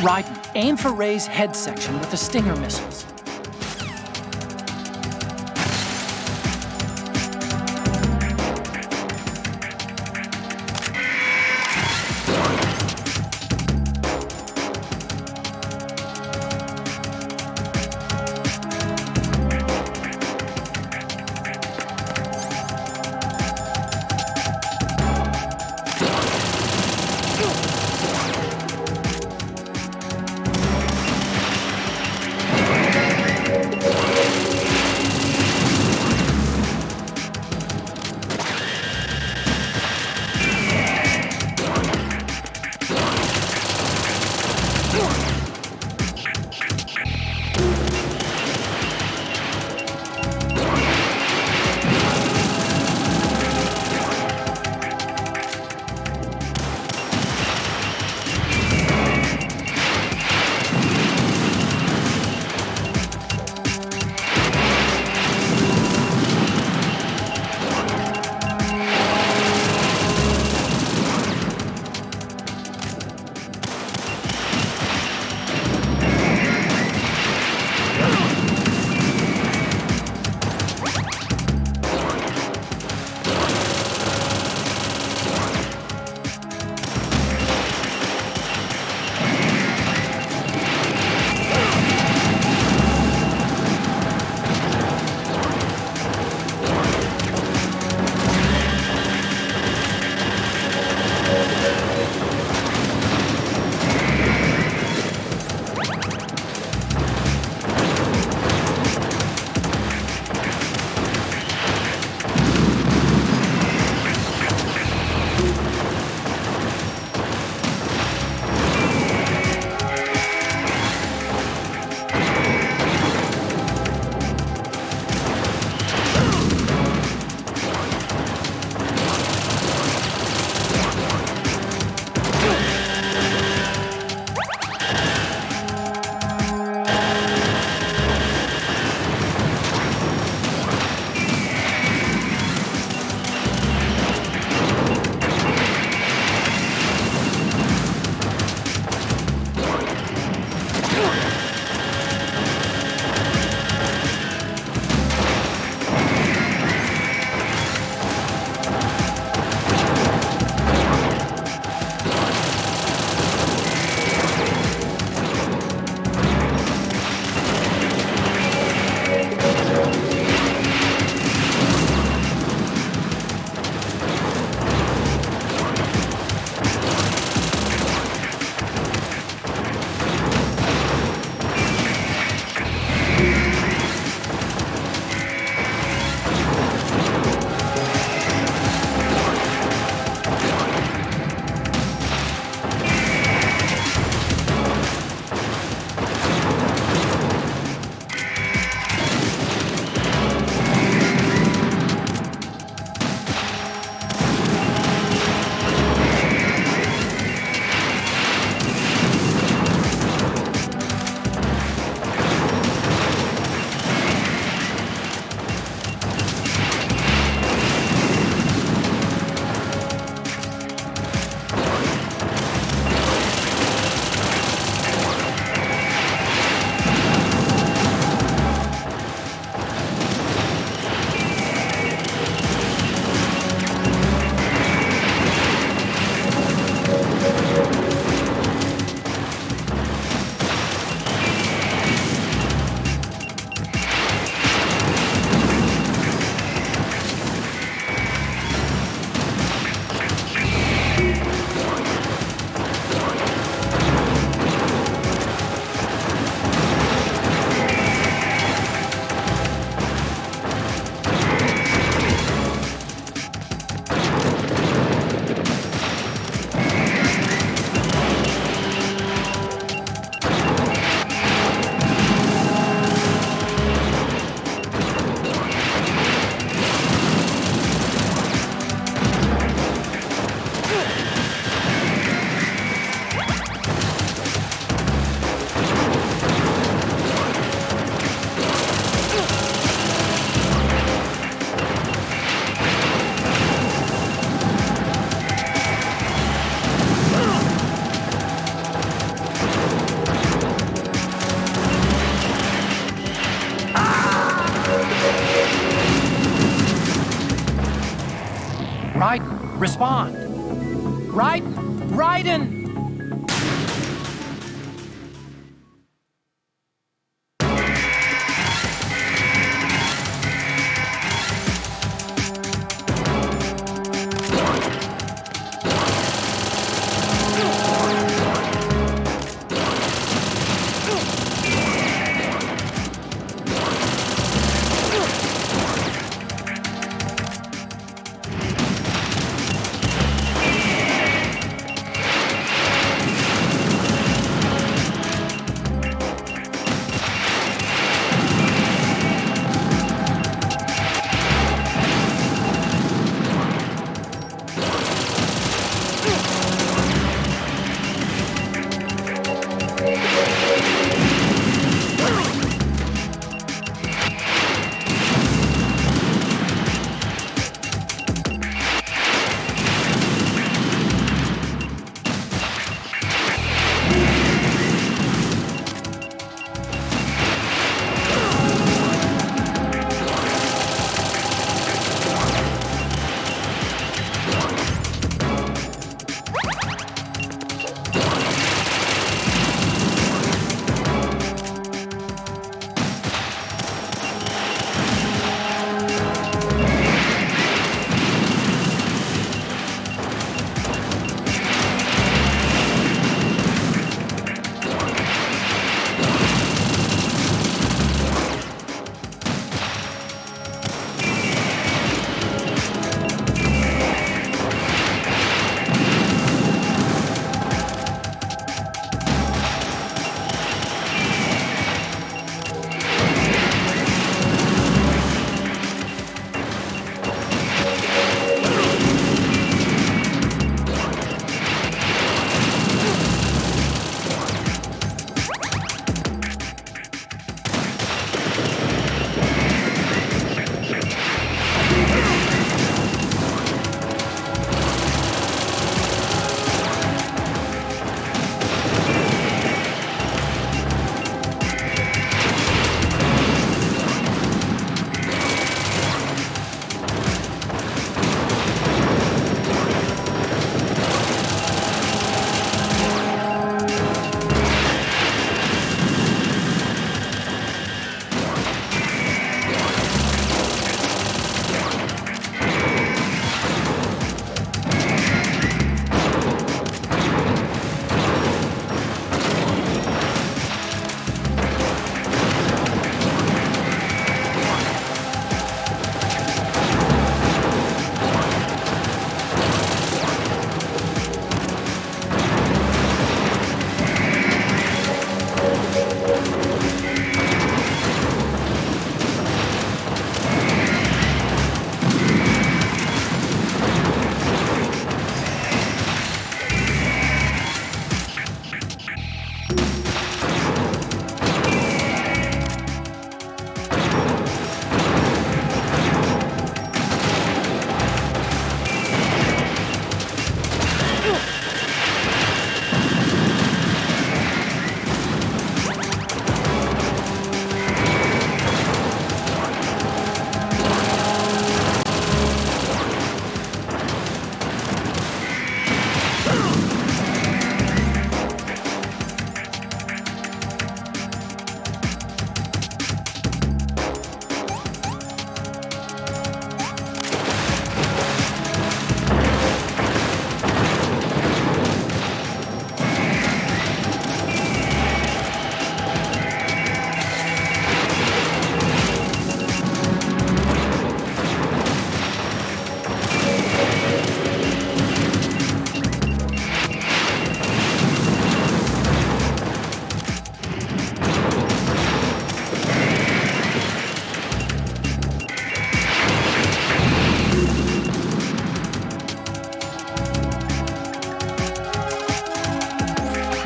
Raiden, aim for Ray's head section with the Stinger missiles. respond. Raiden!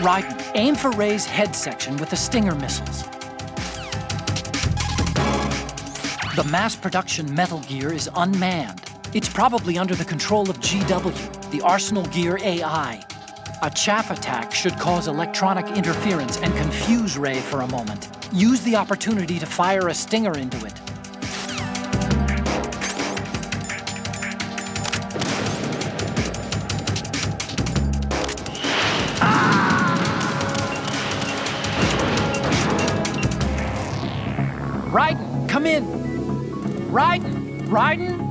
Raiden, aim for Ray's head section with the Stinger missiles. The mass production Metal Gear is unmanned. It's probably under the control of GW, the Arsenal Gear AI. A chaff attack should cause electronic interference and confuse Ray for a moment. Use the opportunity to fire a Stinger into it. in. Riding, riding.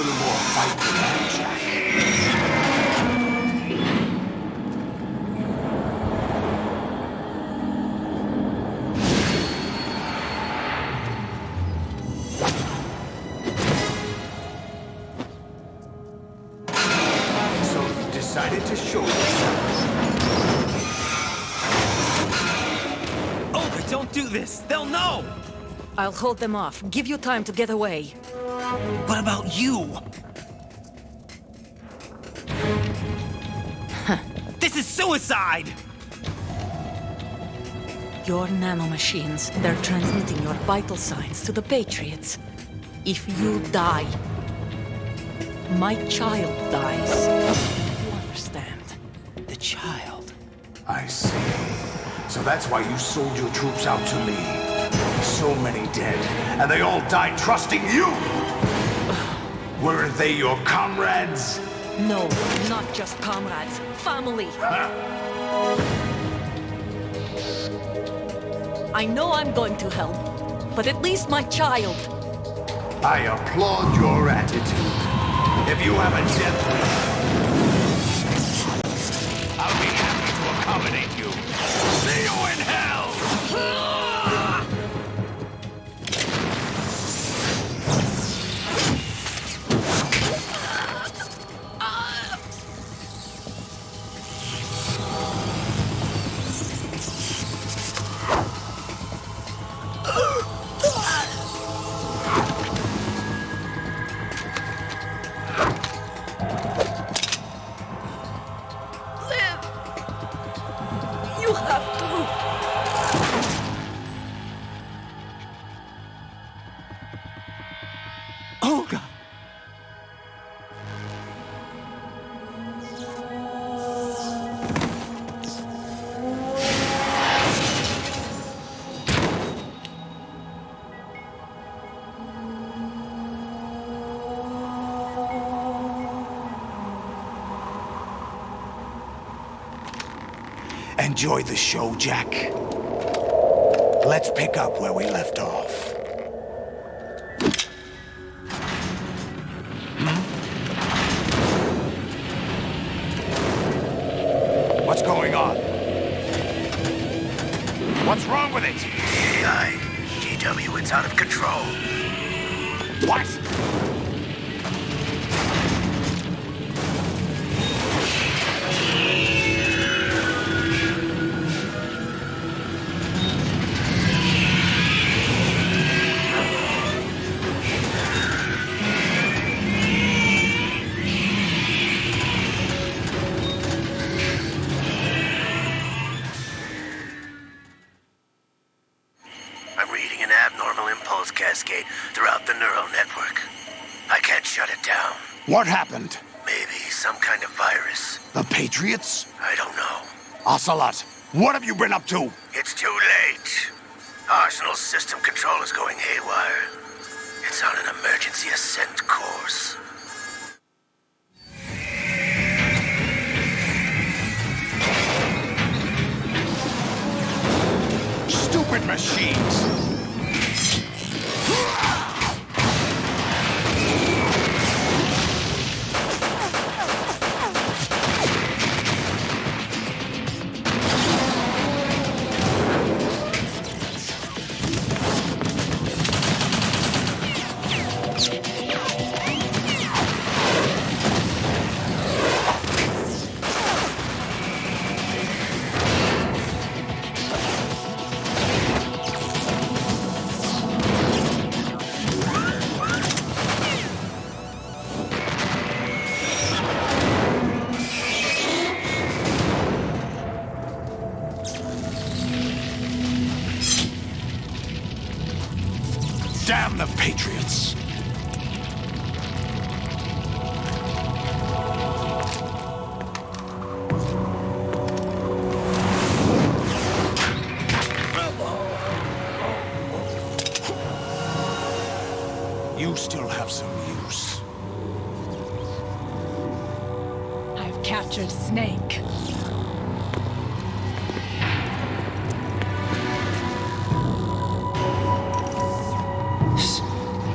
little more fight than that, Jack. So you decided to show yourself. Olga, don't do this! They'll know! I'll hold them off. Give you time to get away. What about you? This is suicide! Your nanomachines, they're transmitting your vital signs to the Patriots. If you die, my child dies. You understand? The child. I see. So that's why you sold your troops out to me. So many dead, and they all died trusting you! Weren't they your comrades? No, not just comrades. Family. I know I'm going to help, but at least my child. I applaud your attitude. If you have a death wish, I'll be happy to accommodate you. See you in hell! You have to. Olga! Enjoy the show, Jack. Let's pick up where we left off. What's going on? What's wrong with it? GW, it's out of control. What? Cascade throughout the neural network. I can't shut it down. What happened? Maybe some kind of virus. The Patriots? I don't know. Ocelot, what have you been up to? It's too late. Arsenal's system control is going haywire. It's on an emergency ascent course. Stupid machines! Damn the Patriots! You still have some use. I've captured Snake.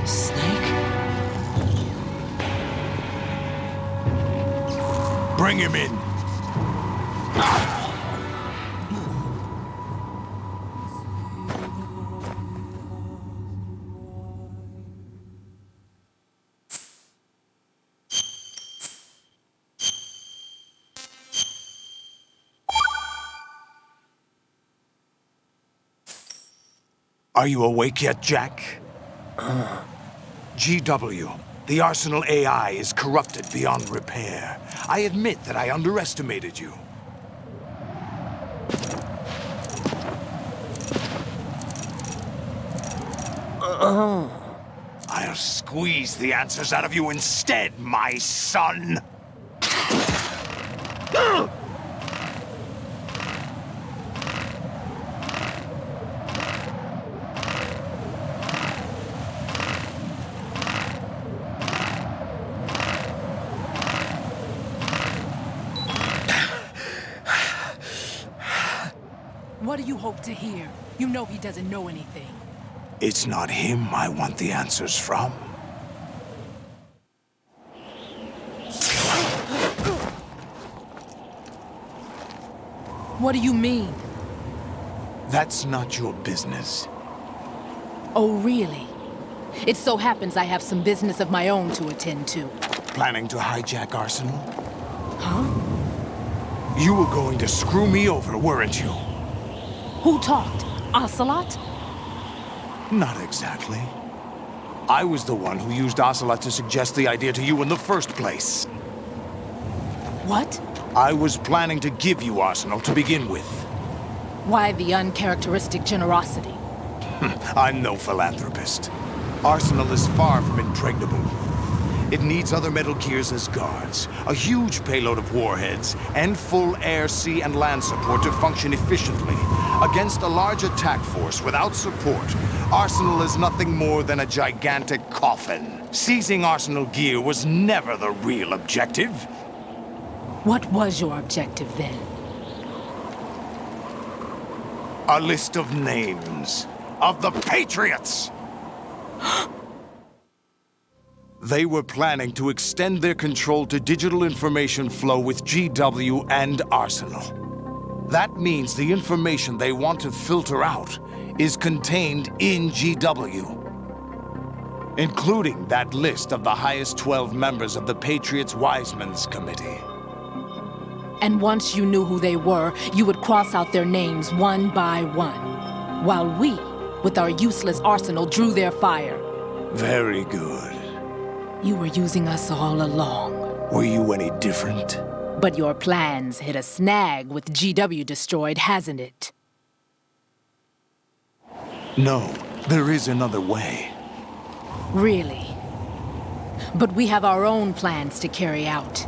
Snake? Bring him in. Are you awake yet, Jack? GW, the Arsenal AI is corrupted beyond repair. I admit that I underestimated you. I'll squeeze the answers out of you instead, my son! What do you hope to hear? You know he doesn't know anything. It's not him I want the answers from. What do you mean? That's not your business. Oh, really? It so happens I have some business of my own to attend to. Planning to hijack Arsenal? Huh? You were going to screw me over, weren't you? Who talked? Ocelot? Not exactly. I was the one who used Ocelot to suggest the idea to you in the first place. What? I was planning to give you Arsenal to begin with. Why the uncharacteristic generosity? I'm no philanthropist. Arsenal is far from impregnable. It needs other Metal Gears as guards, a huge payload of warheads, and full air, sea, and land support to function efficiently. Against a large attack force without support, Arsenal is nothing more than a gigantic coffin. Seizing Arsenal gear was never the real objective. What was your objective then? A list of names of the Patriots! They were planning to extend their control to digital information flow with GW and Arsenal. That means the information they want to filter out is contained in GW, including that list of the highest 12 members of the Patriots Wiseman's Committee. And once you knew who they were, you would cross out their names one by one, while we, with our useless arsenal, drew their fire. Very good. You were using us all along. Were you any different? But your plans hit a snag with GW destroyed, hasn't it? No, there is another way. Really? But we have our own plans to carry out.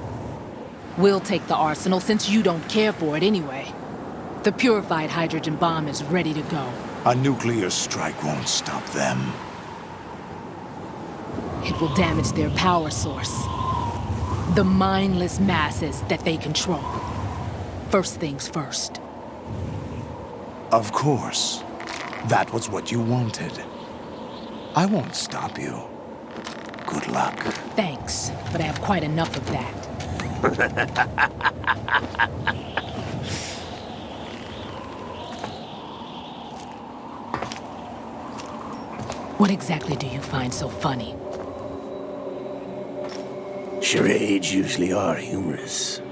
We'll take the arsenal since you don't care for it anyway. The purified hydrogen bomb is ready to go. A nuclear strike won't stop them. It will damage their power source. The mindless masses that they control. First things first. Of course. That was what you wanted. I won't stop you. Good luck. Thanks, but I have quite enough of that. What exactly do you find so funny? Charades usually are humorous.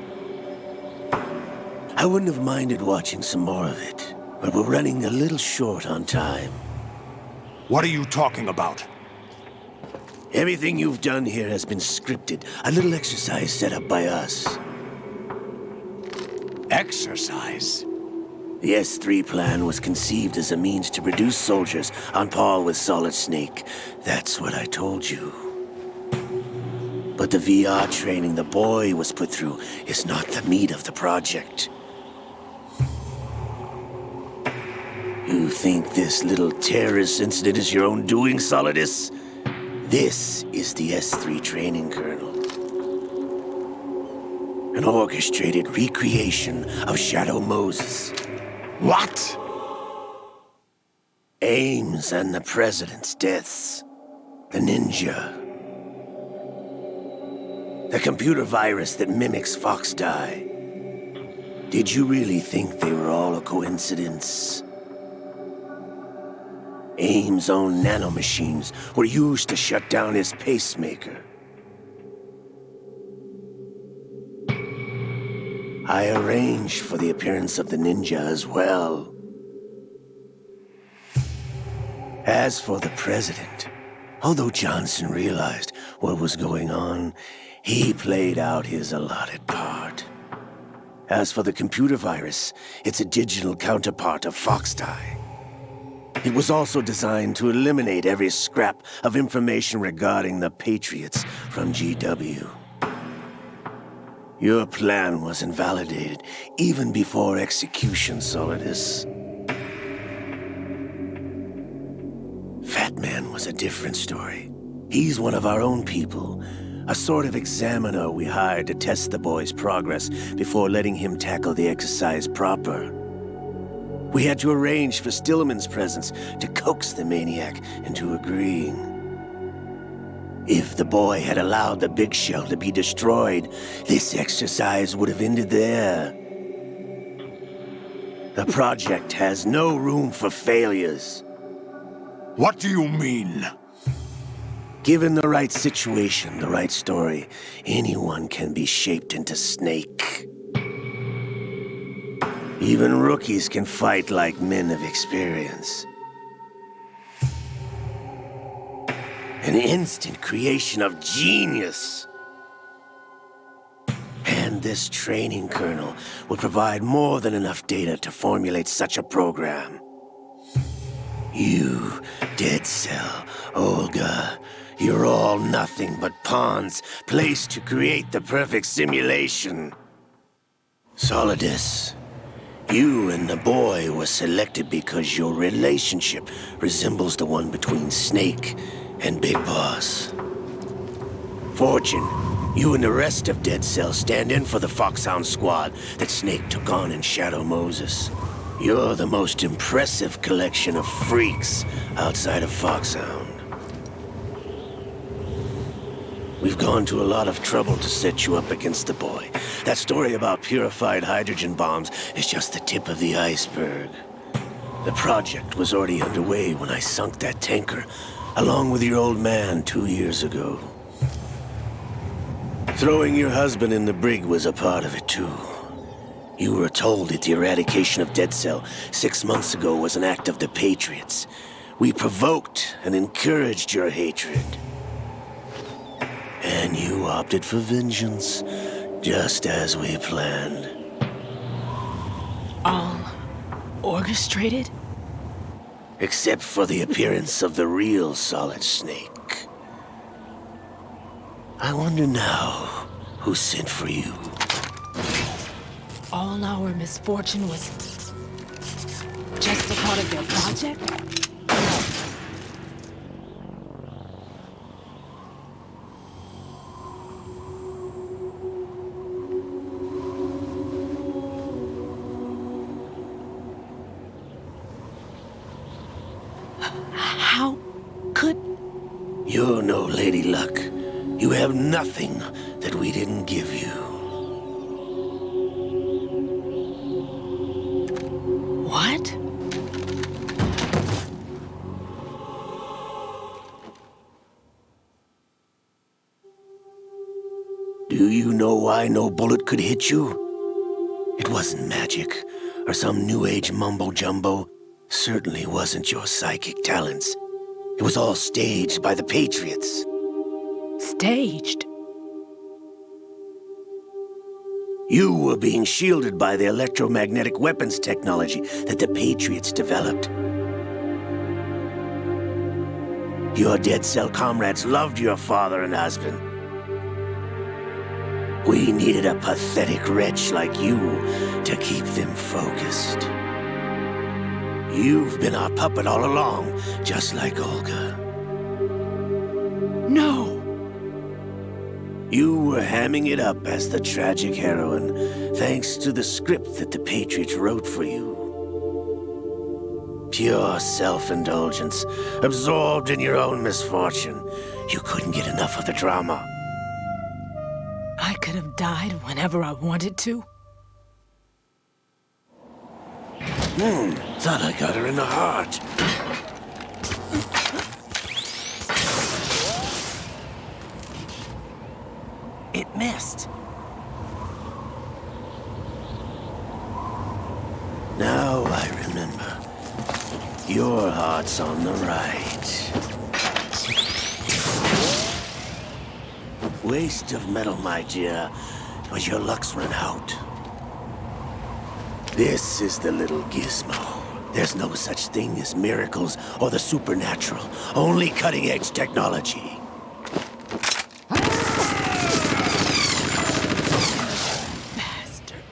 I wouldn't have minded watching some more of it, but we're running a little short on time. What are you talking about? Everything you've done here has been scripted, a little exercise set up by us. Exercise? The S3 plan was conceived as a means to produce soldiers on par with Solid Snake. That's what I told you. But the VR training the boy was put through is not the meat of the project. You think this little terrorist incident is your own doing, Solidus? This is the S3 training kernel. An orchestrated recreation of Shadow Moses. What? Ames and the President's deaths. The ninja. A computer virus that mimics Foxdie. Did you really think they were all a coincidence? AIM's own nanomachines were used to shut down his pacemaker. I arranged for the appearance of the ninja as well. As for the president, although Johnson realized what was going on, he played out his allotted part. As for the computer virus, it's a digital counterpart of Foxdie. It was also designed to eliminate every scrap of information regarding the Patriots from GW. Your plan was invalidated even before execution, Solidus. Fat Man was a different story. He's one of our own people, a sort of examiner we hired to test the boy's progress before letting him tackle the exercise proper. We had to arrange for Stillman's presence to coax the maniac into agreeing. If the boy had allowed the big shell to be destroyed, this exercise would have ended there. The project has no room for failures. What do you mean? Given the right situation, the right story, anyone can be shaped into Snake. Even rookies can fight like men of experience. An instant creation of genius. And this training kernel would provide more than enough data to formulate such a program. You, Dead Cell, Olga, you're all nothing but pawns placed to create the perfect simulation. Solidus, you and the boy were selected because your relationship resembles the one between Snake and Big Boss. Fortune, you and the rest of Dead Cell stand in for the Foxhound squad that Snake took on in Shadow Moses. You're the most impressive collection of freaks outside of Foxhound. We've gone to a lot of trouble to set you up against the boy. That story about purified hydrogen bombs is just the tip of the iceberg. The project was already underway when I sunk that tanker, along with your old man 2 years ago. Throwing your husband in the brig was a part of it too. You were told that the eradication of Dead Cell 6 months ago was an act of the Patriots. We provoked and encouraged your hatred. And you opted for vengeance, just as we planned. All orchestrated? Except for the appearance of the real Solid Snake. I wonder now who sent for you. All our misfortune was just a part of their project? How could... You're no Lady Luck. You have nothing that we didn't give you. What? Do you know why no bullet could hit you? It wasn't magic, or some new age mumbo-jumbo. Certainly wasn't your psychic talents. It was all staged by the Patriots. Staged? You were being shielded by the electromagnetic weapons technology that the Patriots developed. Your Dead Cell comrades loved your father and husband. We needed a pathetic wretch like you to keep them focused. You've been our puppet all along, just like Olga. No! You were hamming it up as the tragic heroine, thanks to the script that the Patriots wrote for you. Pure self-indulgence, absorbed in your own misfortune. You couldn't get enough of the drama. could have died whenever I wanted to. Thought I got her in the heart. It missed. Now I remember. Your heart's on the right. Waste of metal, my dear, but your luck's run out. This is the little gizmo. There's no such thing as miracles or the supernatural, only cutting-edge technology. Bastard.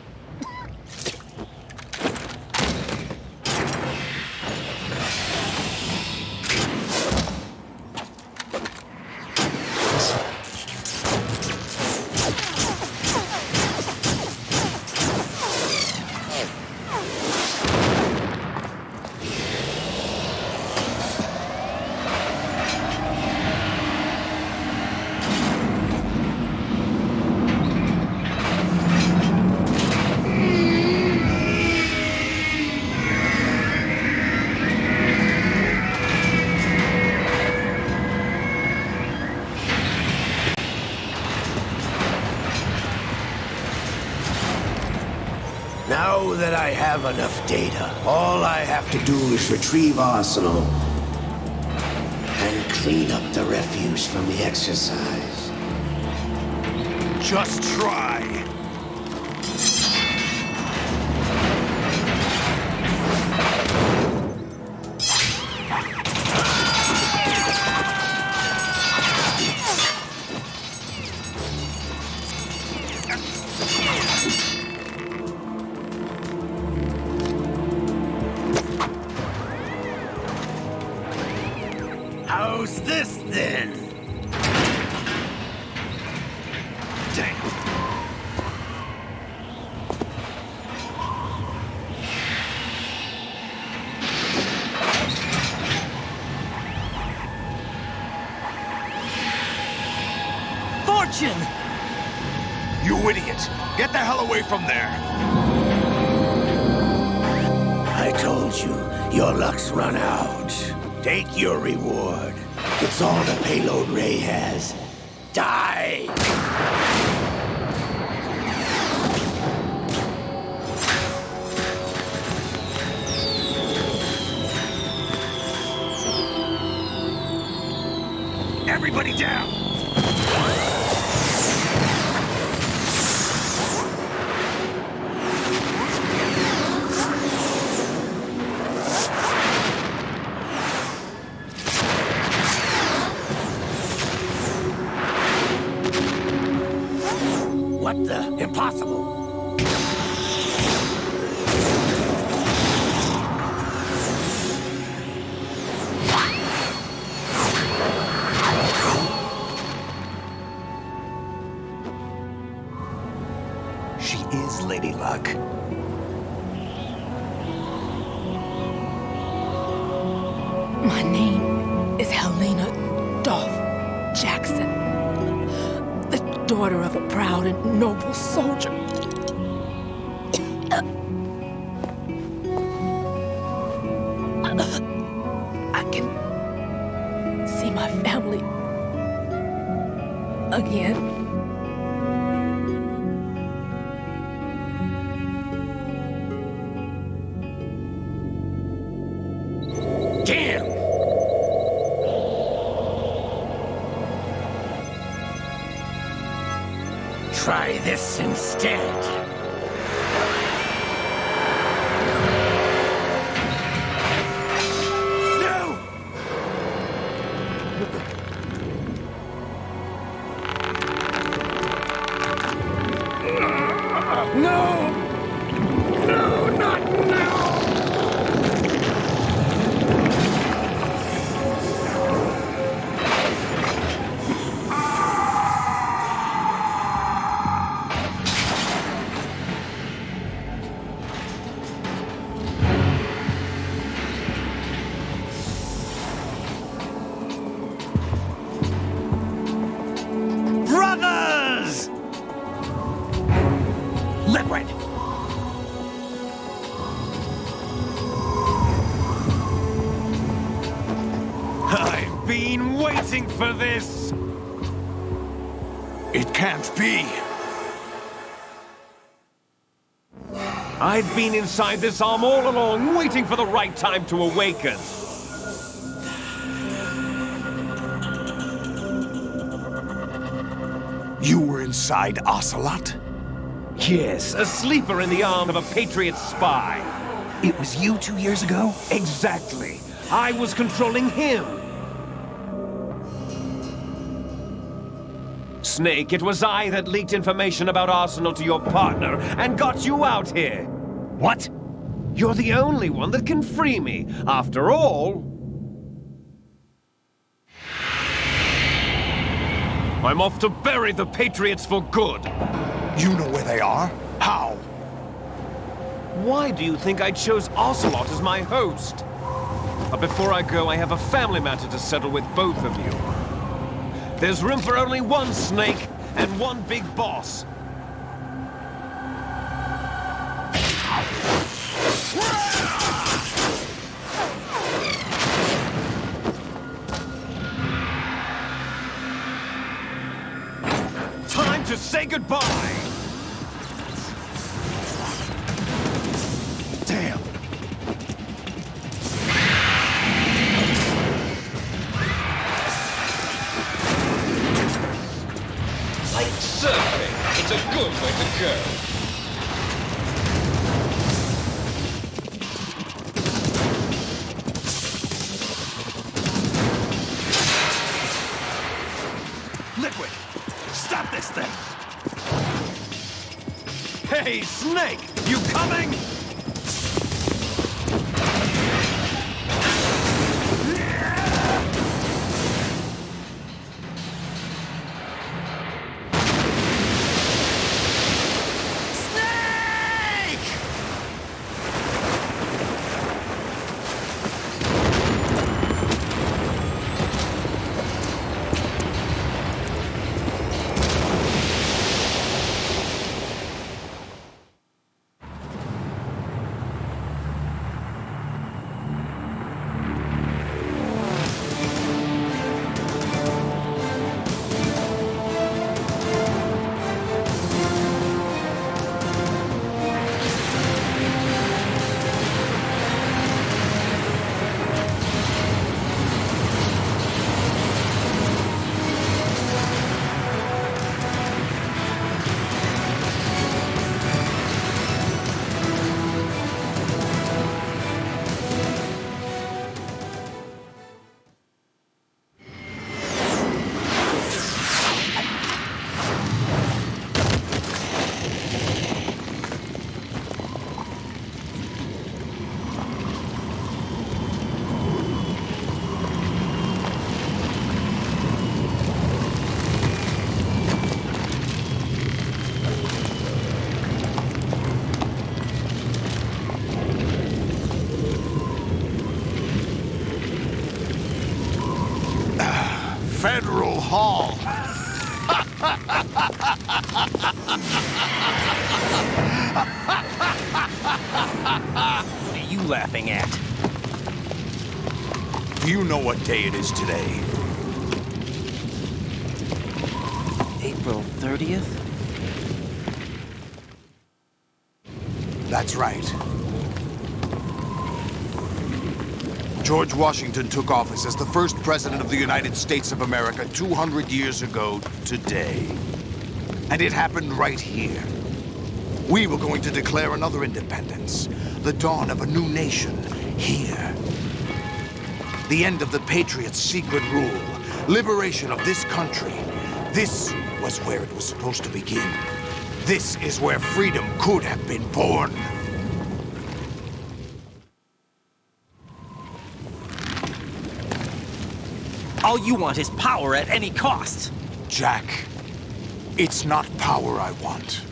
Now that I have enough data, all I have to do is retrieve Arsenal and clean up the refuse from the exercise. Just try. How's this then? Damn. Fortune! You idiot! Get the hell away from there! I told you, your luck's run out. Take your reward. It's all the payload Ray has. Die! Everybody down! What the? Impossible! She is Lady Luck. My name is Helena Dolph Jackson, the daughter of a proud and noble soldier. I can see my family again. Damn! Try this instead. No! No! No, not now! been waiting for this! It can't be. I've been inside this arm all along, waiting for the right time to awaken. You were inside Ocelot? Yes, a sleeper in the arm of a Patriot spy. It was you 2 years ago? Exactly. I was controlling him. Snake, it was I that leaked information about Arsenal to your partner and got you out here. What? You're the only one that can free me. After all... I'm off to bury the Patriots for good. You know where they are? How? Why do you think I chose Ocelot as my host? But before I go, I have a family matter to settle with both of you. There's room for only one Snake and one big boss. Time to say goodbye! Damn. Like surfing, it's a good way to go. Liquid, stop this thing! Hey, Snake, you coming? Federal Hall. What are you laughing at? Do you know what day it is today? April 30th? That's right. George Washington took office as the first president of the United States of America 200 years ago today. And it happened right here. We were going to declare another independence, the dawn of a new nation here. The end of the Patriots' secret rule, liberation of this country. This was where it was supposed to begin. This is where freedom could have been born. All you want is power at any cost. Jack, it's not power I want.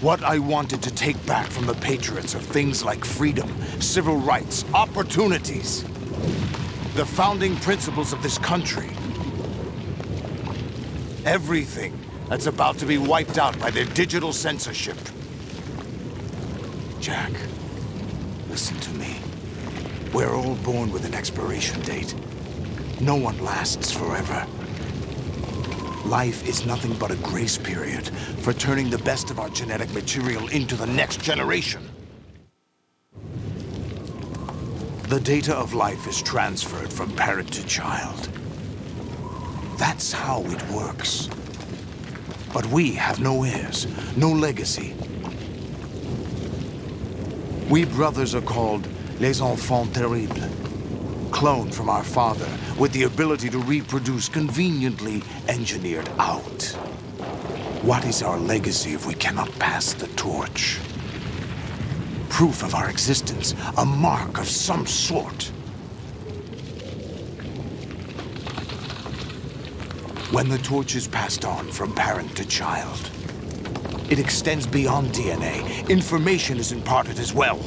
What I wanted to take back from the Patriots are things like freedom, civil rights, opportunities. The founding principles of this country. Everything that's about to be wiped out by their digital censorship. Jack, listen to me. We're all born with an expiration date. No one lasts forever. Life is nothing but a grace period for turning the best of our genetic material into the next generation. The data of life is transferred from parent to child. That's how it works. But we have no heirs, no legacy. We brothers are called les enfants terribles, cloned from our father with the ability to reproduce conveniently engineered out. What is our legacy if we cannot pass the torch? Proof of our existence, a mark of some sort. When the torch is passed on from parent to child, it extends beyond DNA. Information is imparted as well.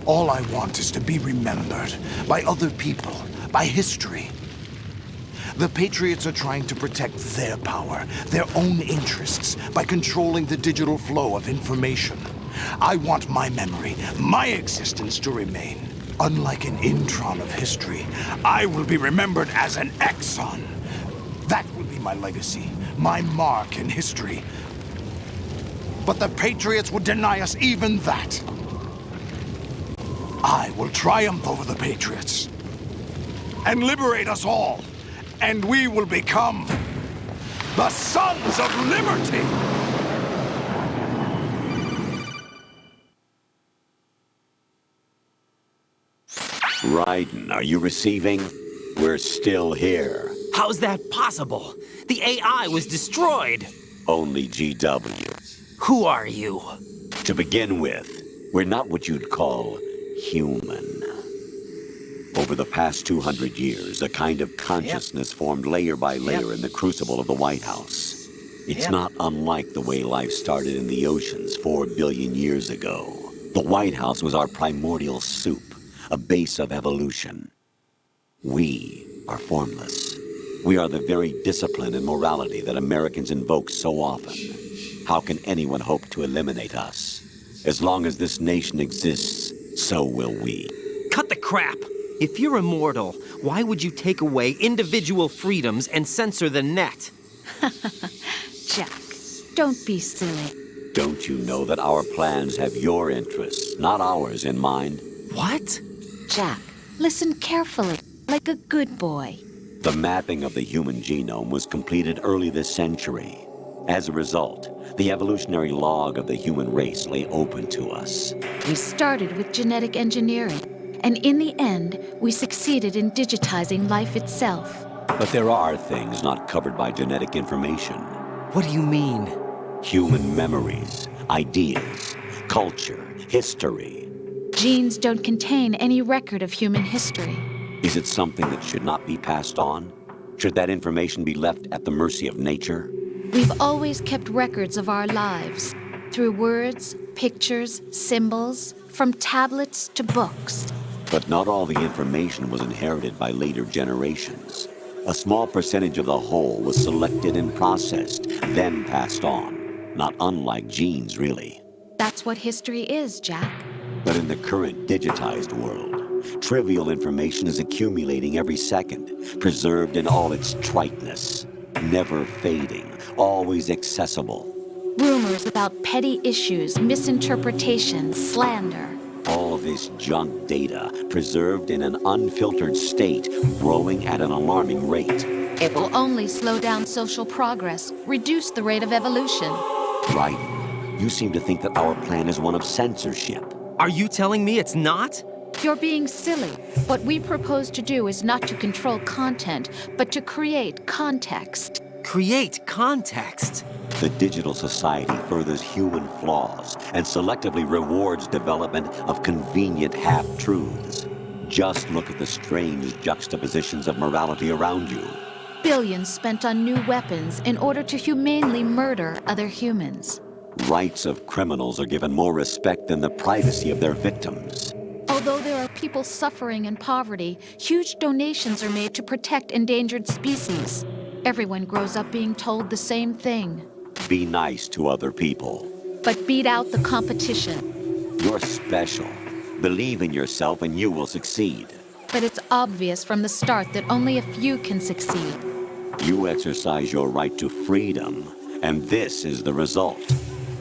All I want is to be remembered by other people, by history. The Patriots are trying to protect their power, their own interests, by controlling the digital flow of information. I want my memory, my existence to remain. Unlike an intron of history, I will be remembered as an exon. That will be my legacy, my mark in history. But the Patriots would deny us even that. I will triumph over the Patriots and liberate us all, and we will become the Sons of Liberty! Raiden, are you receiving? We're still here. How's that possible? The AI was destroyed. Only GW. Who are you? To begin with, we're not what you'd call human. Over the past 200 years, a kind of consciousness formed layer by layer in the crucible of the White House. It's not unlike the way life started in the oceans 4 billion years ago. The White House was our primordial soup, a base of evolution. We are formless. We are the very discipline and morality that Americans invoke so often. How can anyone hope to eliminate us? As long as this nation exists, so will we. Cut the crap! If you're immortal, why would you take away individual freedoms and censor the net? Jack, don't be silly. Don't you know that our plans have your interests, not ours, in mind? What? Jack, listen carefully, like a good boy. The mapping of the human genome was completed early this century. As a result, the evolutionary log of the human race lay open to us. We started with genetic engineering, and in the end, we succeeded in digitizing life itself. But there are things not covered by genetic information. What do you mean? Human memories, ideas, culture, history. Genes don't contain any record of human history. Is it something that should not be passed on? Should that information be left at the mercy of nature? We've always kept records of our lives, through words, pictures, symbols, from tablets to books. But not all the information was inherited by later generations. A small percentage of the whole was selected and processed, then passed on. Not unlike genes, really. That's what history is, Jack. But in the current digitized world, trivial information is accumulating every second, preserved in all its triteness, never fading, always accessible. Rumors about petty issues, misinterpretations, slander. All this junk data, preserved in an unfiltered state, growing at an alarming rate. It will only slow down social progress, reduce the rate of evolution. Right. You seem to think that our plan is one of censorship. Are you telling me it's not? You're being silly. What we propose to do is not to control content, but to create context. Create context? The digital society furthers human flaws and selectively rewards development of convenient half-truths. Just look at the strange juxtapositions of morality around you. Billions spent on new weapons in order to humanely murder other humans. Rights of criminals are given more respect than the privacy of their victims. Although there are people suffering in poverty, huge donations are made to protect endangered species. Everyone grows up being told the same thing. Be nice to other people. But beat out the competition. You're special. Believe in yourself and you will succeed. But it's obvious from the start that only a few can succeed. You exercise your right to freedom, and this is the result.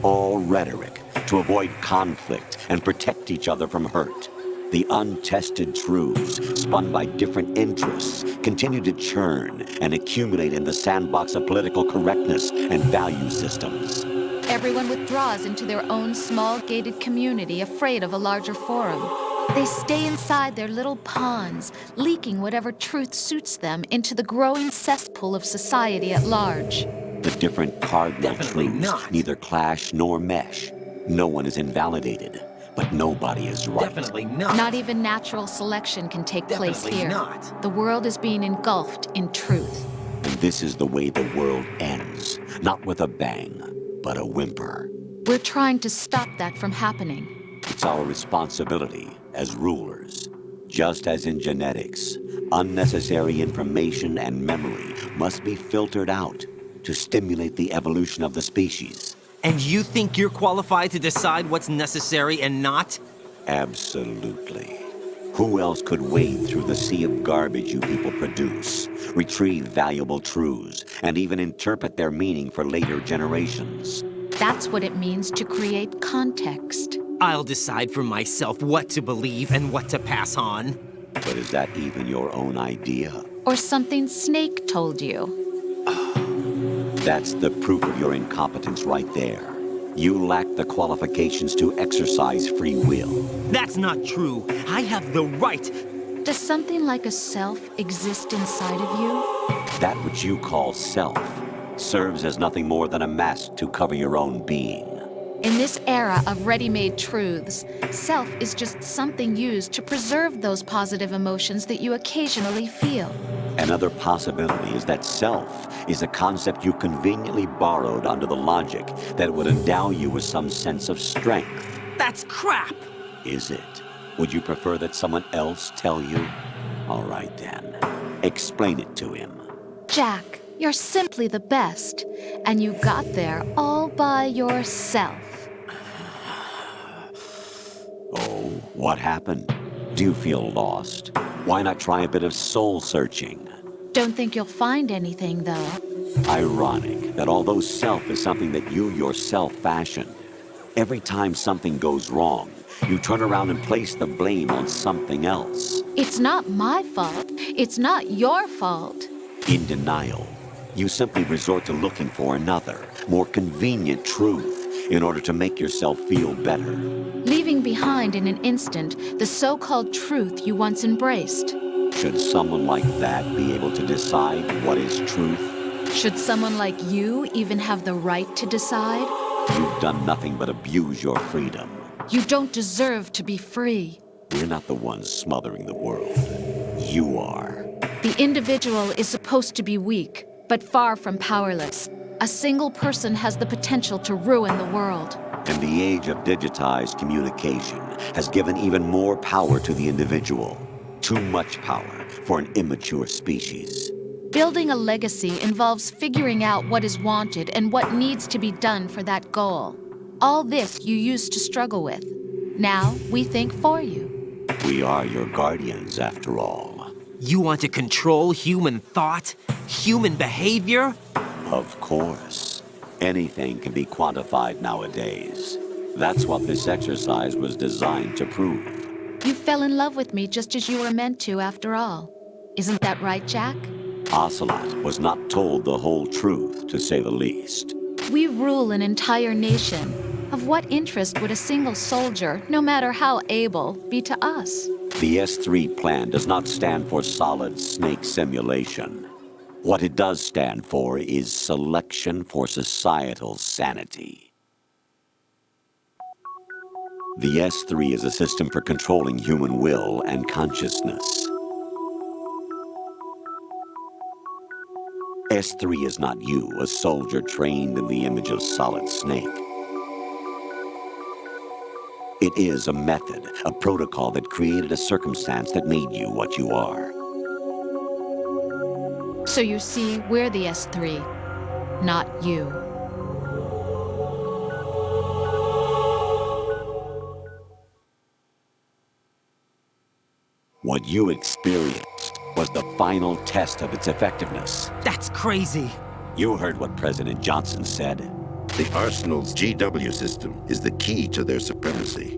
All rhetoric to avoid conflict and protect each other from hurt. The untested truths, spun by different interests, continue to churn and accumulate in the sandbox of political correctness and value systems. Everyone withdraws into their own small gated community, afraid of a larger forum. They stay inside their little ponds, leaking whatever truth suits them into the growing cesspool of society at large. The different cardinal Definitely truths not. neither clash nor mesh. No one is invalidated, but nobody is right. Definitely not. Not even natural selection can take place Definitely here. not. The world is being engulfed in truth. And this is the way the world ends. Not with a bang, but a whimper. We're trying to stop that from happening. It's our responsibility as rulers. Just as in genetics, unnecessary information and memory must be filtered out to stimulate the evolution of the species. And you think you're qualified to decide what's necessary and not? Absolutely. Who else could wade through the sea of garbage you people produce, retrieve valuable truths, and even interpret their meaning for later generations? That's what it means to create context. I'll decide for myself what to believe and what to pass on. But is that even your own idea? Or something Snake told you. That's the proof of your incompetence right there. You lack the qualifications to exercise free will. That's not true. I have the right. Does something like a self exist inside of you? That which you call self serves as nothing more than a mask to cover your own being. In this era of ready-made truths, self is just something used to preserve those positive emotions that you occasionally feel. Another possibility is that self is a concept you conveniently borrowed under the logic that it would endow you with some sense of strength. That's crap. Is it? Would you prefer that someone else tell you? All right then. Explain it to him. Jack, you're simply the best, and you got there all by yourself. Oh, what happened? Do you feel lost? Why not try a bit of soul searching? Don't think you'll find anything, though. Ironic that although self is something that you yourself fashioned, every time something goes wrong, you turn around and place the blame on something else. It's not my fault. It's not your fault. In denial, you simply resort to looking for another, more convenient truth in order to make yourself feel better. Leaving behind in an instant the so-called truth you once embraced. Should someone like that be able to decide what is truth? Should someone like you even have the right to decide? You've done nothing but abuse your freedom. You don't deserve to be free. We're not the ones smothering the world. You are. The individual is supposed to be weak, but far from powerless. A single person has the potential to ruin the world. And the age of digitized communication has given even more power to the individual. Too much power for an immature species. Building a legacy involves figuring out what is wanted and what needs to be done for that goal. All this you used to struggle with. Now we think for you. We are your guardians, after all. You want to control human thought? Human behavior? Of course. Anything can be quantified nowadays. That's what this exercise was designed to prove. You fell in love with me just as you were meant to, after all. Isn't that right, Jack? Ocelot was not told the whole truth, to say the least. We rule an entire nation. Of what interest would a single soldier, no matter how able, be to us? The S3 plan does not stand for solid snake simulation. What it does stand for is selection for societal sanity. The S3 is a system for controlling human will and consciousness. S3 is not you, a soldier trained in the image of Solid Snake. It is a method, a protocol that created a circumstance that made you what you are. So you see, we're the S3, not you. What you experienced was the final test of its effectiveness. That's crazy. You heard what President Johnson said. The Arsenal's GW system is the key to their supremacy.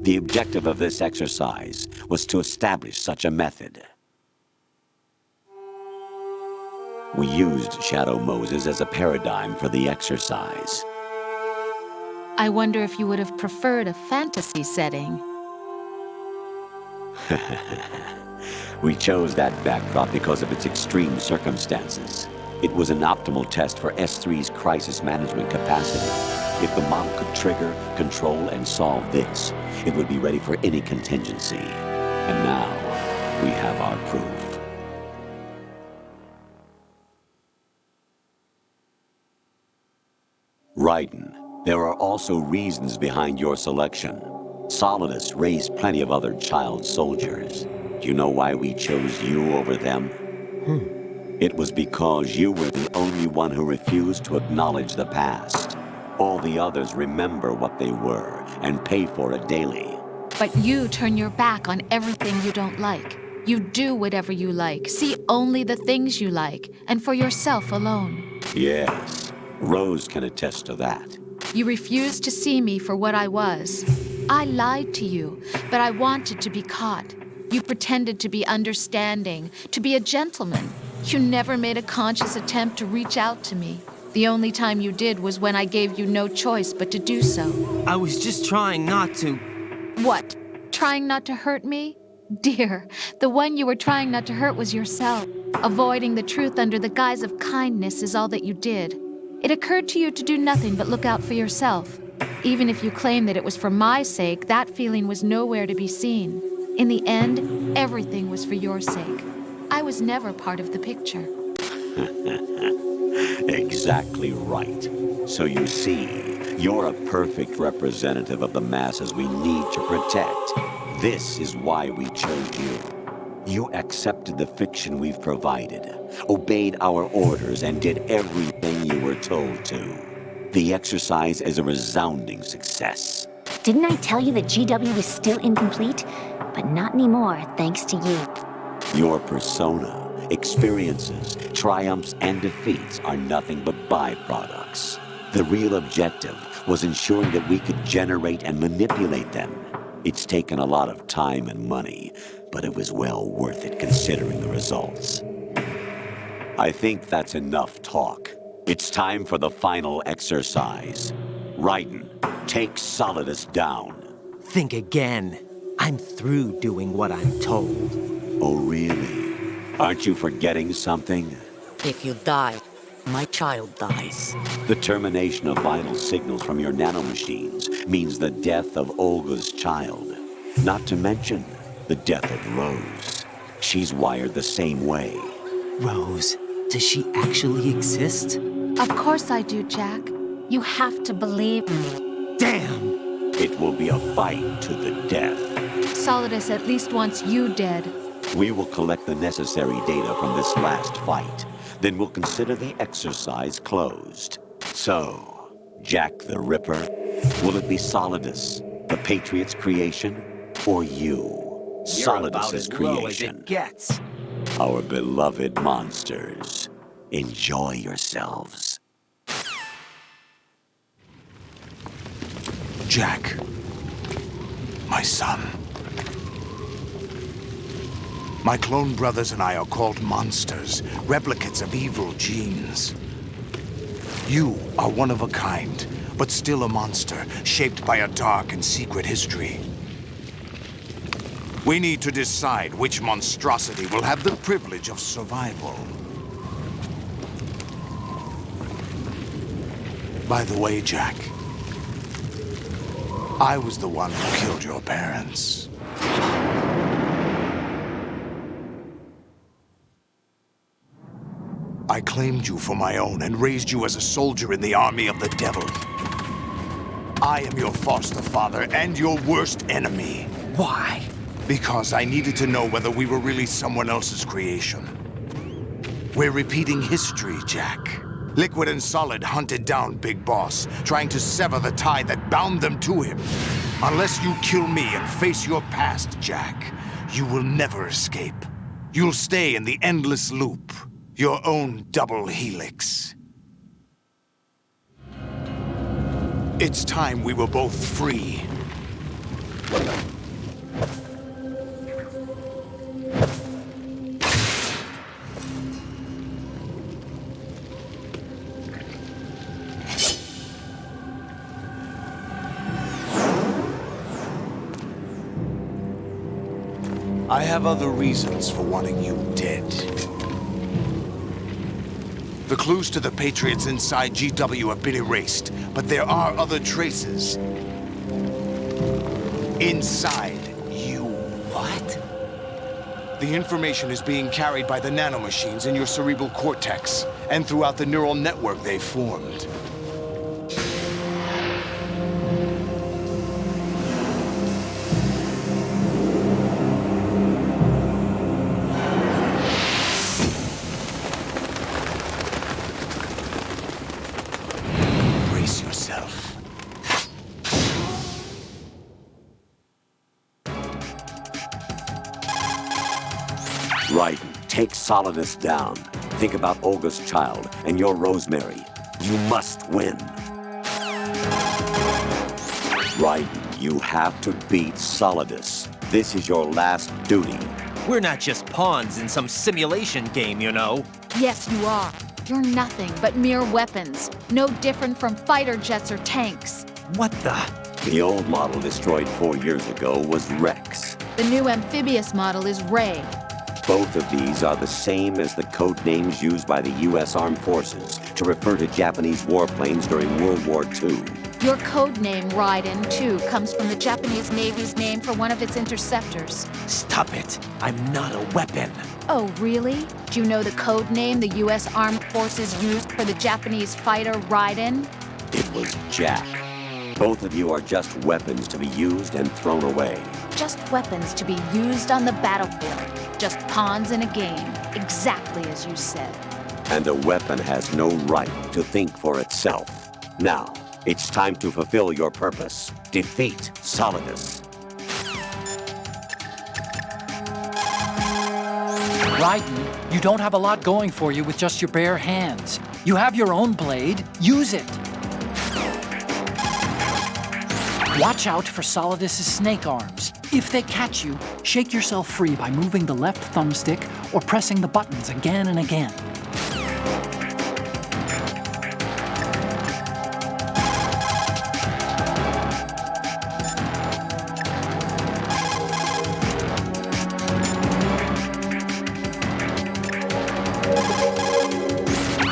The objective of this exercise was to establish such a method. We used Shadow Moses as a paradigm for the exercise. I wonder if you would have preferred a fantasy setting. We chose that backdrop because of its extreme circumstances. It was an optimal test for S3's crisis management capacity. If the model could trigger, control, and solve this, it would be ready for any contingency. And now, we have our proof. Raiden, there are also reasons behind your selection. Solidus raised plenty of other child soldiers. Do you know why we chose you over them? It was because you were the only one who refused to acknowledge the past. All the others remember what they were and pay for it daily. But you turn your back on everything you don't like. You do whatever you like, see only the things you like, and for yourself alone. Yes, Rose can attest to that. You refused to see me for what I was. I lied to you, but I wanted to be caught. You pretended to be understanding, to be a gentleman. You never made a conscious attempt to reach out to me. The only time you did was when I gave you no choice but to do so. I was just trying not to. What? Trying not to hurt me? Dear, the one you were trying not to hurt was yourself. Avoiding the truth under the guise of kindness is all that you did. It occurred to you to do nothing but look out for yourself. Even if you claim that it was for my sake, that feeling was nowhere to be seen. In the end, everything was for your sake. I was never part of the picture. Exactly right. So you see, you're a perfect representative of the masses we need to protect. This is why we chose you. You accepted the fiction we've provided, obeyed our orders, and did everything you were told to. The exercise is a resounding success. Didn't I tell you that GW was still incomplete? But not anymore, thanks to you. Your persona, experiences, triumphs, and defeats are nothing but byproducts. The real objective was ensuring that we could generate and manipulate them. It's taken a lot of time and money, but it was well worth it considering the results. I think that's enough talk. It's time for the final exercise. Raiden, take Solidus down. Think again. I'm through doing what I'm told. Oh, really? Aren't you forgetting something? If you die, my child dies. The termination of vital signals from your nanomachines means the death of Olga's child. Not to mention the death of Rose. She's wired the same way. Rose, does she actually exist? Of course I do, Jack. You have to believe me. Damn! It will be a fight to the death. Solidus at least wants you dead. We will collect the necessary data from this last fight. Then we'll consider the exercise closed. So, Jack the Ripper, will it be Solidus, the Patriots' creation, or you, Solidus's creation? It gets. Our beloved monsters, enjoy yourselves. Jack, my son. My clone brothers and I are called monsters, replicates of evil genes. You are one of a kind, but still a monster, shaped by a dark and secret history. We need to decide which monstrosity will have the privilege of survival. By the way, Jack, I was the one who killed your parents. I claimed you for my own and raised you as a soldier in the army of the devil. I am your foster father and your worst enemy. Why? Because I needed to know whether we were really someone else's creation. We're repeating history, Jack. Liquid and Solid hunted down Big Boss, trying to sever the tie that bound them to him. Unless you kill me and face your past, Jack, You will never escape. You'll stay in the endless loop. Your own double helix. It's time we were both free. I have other reasons for wanting you dead. The clues to the Patriots inside GW have been erased, but there are other traces. Inside you. What? The information is being carried by the nanomachines in your cerebral cortex, and throughout the neural network they formed. Right. Take Solidus down. Think about Olga's child and your Rosemary. You must win. Right. You have to beat Solidus. This is your last duty. We're not just pawns in some simulation game, you know. Yes, you are. You're nothing but mere weapons. No different from fighter jets or tanks. What the? The old model destroyed 4 years ago was Rex. The new amphibious model is Ray. Both of these are the same as the code names used by the U.S. Armed Forces to refer to Japanese warplanes during World War II. Your code name, Raiden, too, comes from the Japanese Navy's name for one of its interceptors. Stop it. I'm not a weapon. Oh, really? Do you know the code name the U.S. Armed Forces used for the Japanese fighter Raiden? It was Jack. Both of you are just weapons to be used and thrown away. Just weapons to be used on the battlefield. Just pawns in a game, exactly as you said. And a weapon has no right to think for itself. Now, it's time to fulfill your purpose. Defeat Solidus. Raiden, you don't have a lot going for you with just your bare hands. You have your own blade. Use it. Watch out for Solidus's snake arms. If they catch you, shake yourself free by moving the left thumbstick or pressing the buttons again and again.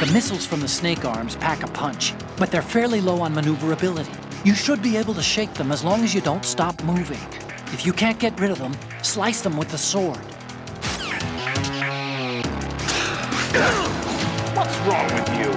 The missiles from the snake arms pack a punch, but they're fairly low on maneuverability. You should be able to shake them as long as you don't stop moving. If you can't get rid of them, slice them with the sword. What's wrong with you?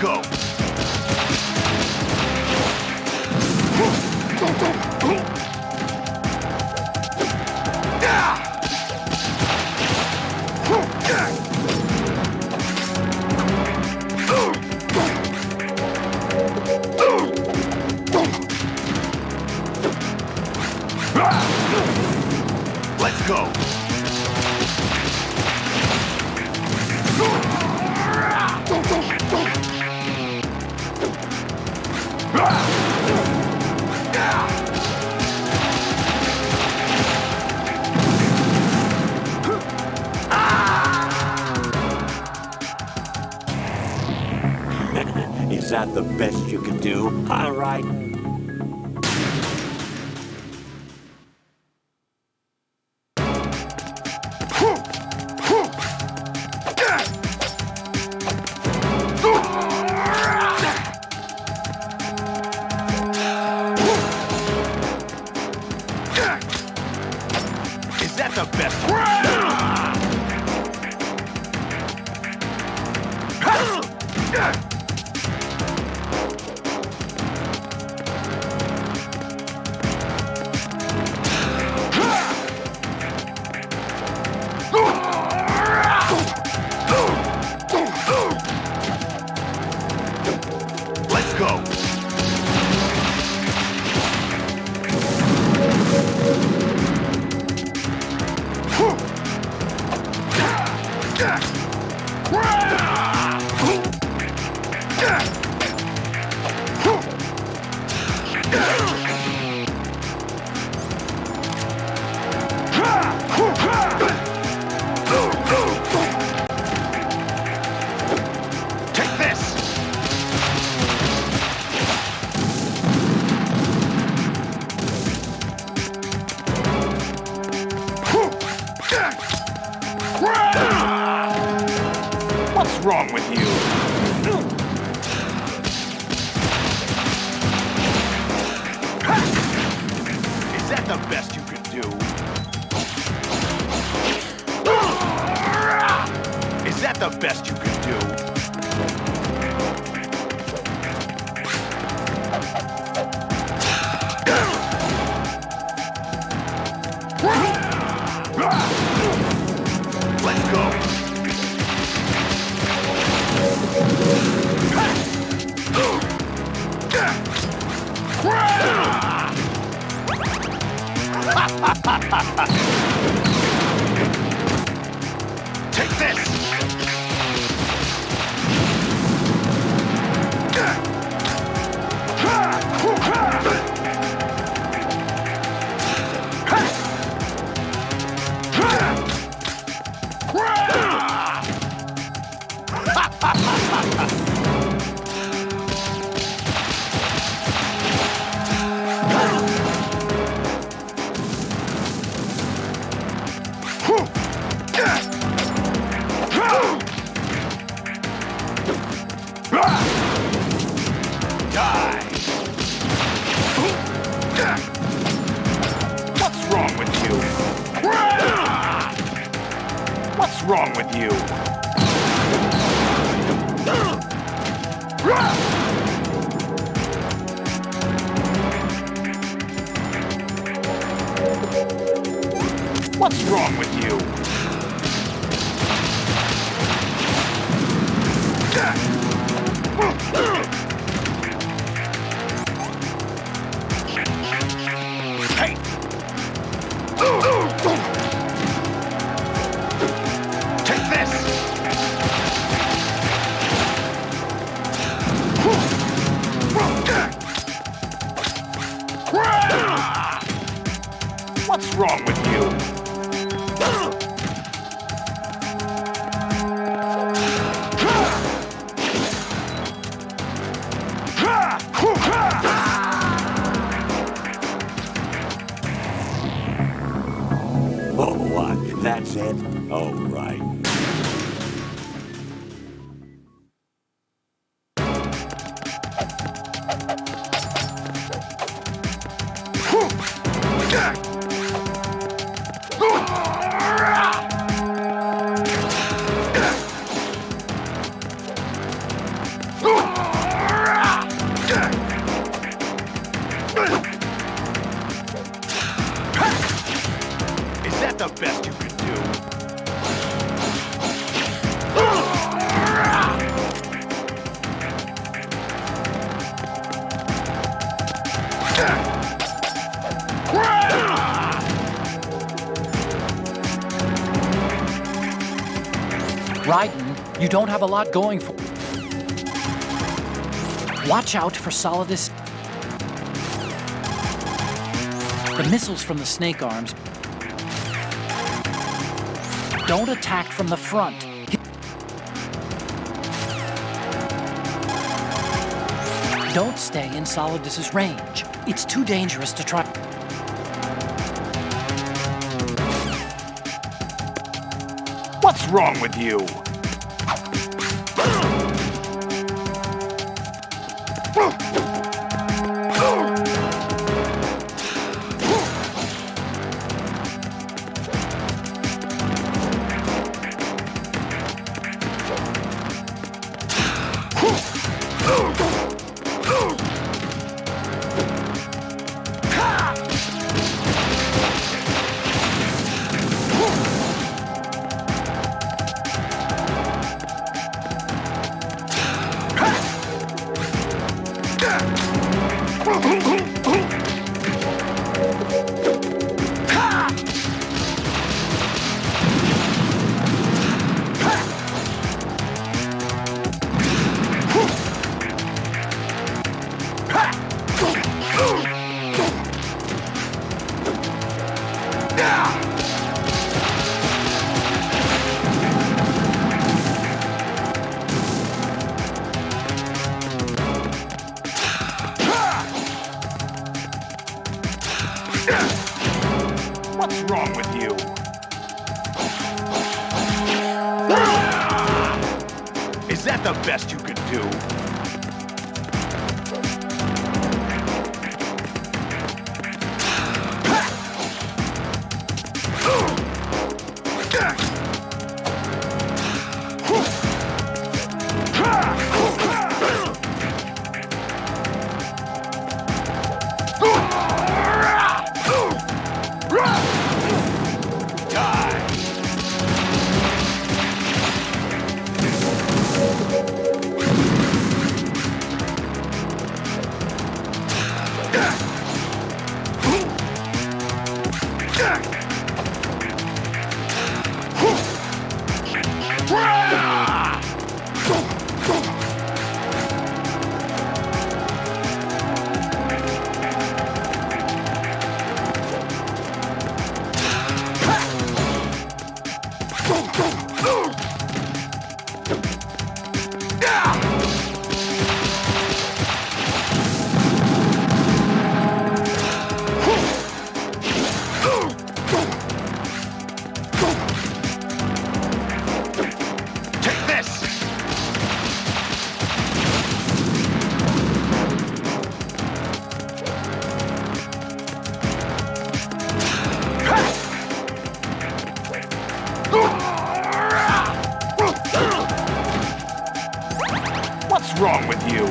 go. Let's go. Is that the best you can do? All right. Is that the best? Let's go. Take this. What's wrong with you? Is that the best you could do? Is that the best you could do? Let's go. Take this! What's wrong with you? What's wrong with you? What's wrong with you? Hey! Take this! What's wrong with you? Oh, what? That's it? Oh, right. Oh! Raiden, you don't have a lot going for. Watch out for Solidus. The missiles from the snake arms. Don't attack from the front. Don't stay in Solidus's range. It's too dangerous to try. What's wrong with you? What's wrong with you? Is that the best you could do? What's wrong with you?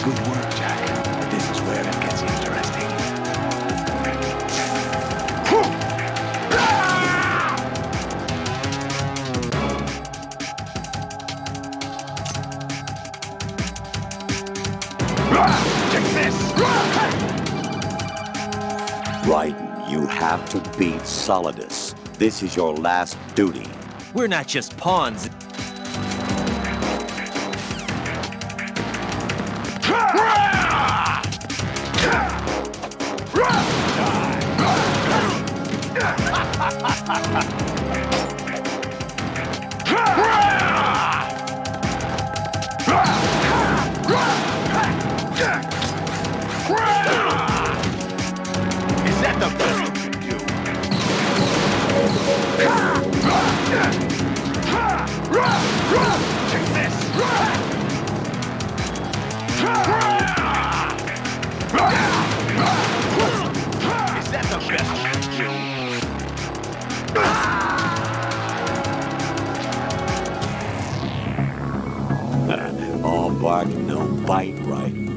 Good work, Jack. This is where it gets interesting. Take this! Raiden, you have to beat Solidus. This is your last duty. We're not just pawns. Is that the best you can do? Take this! Is that the best you can do? All bark, no bite, Raiden.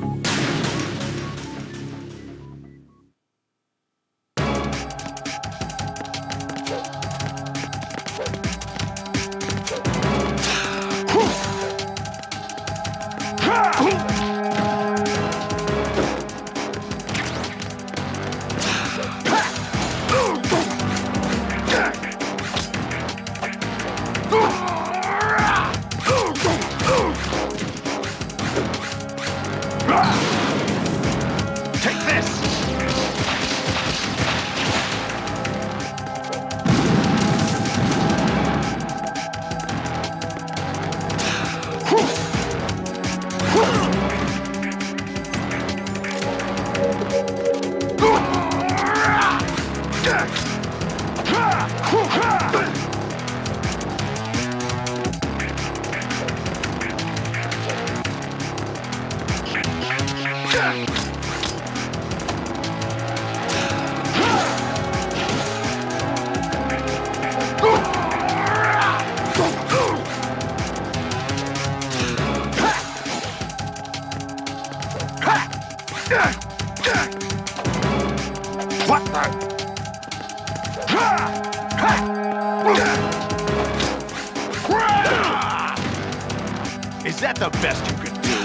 Is that the best you can do?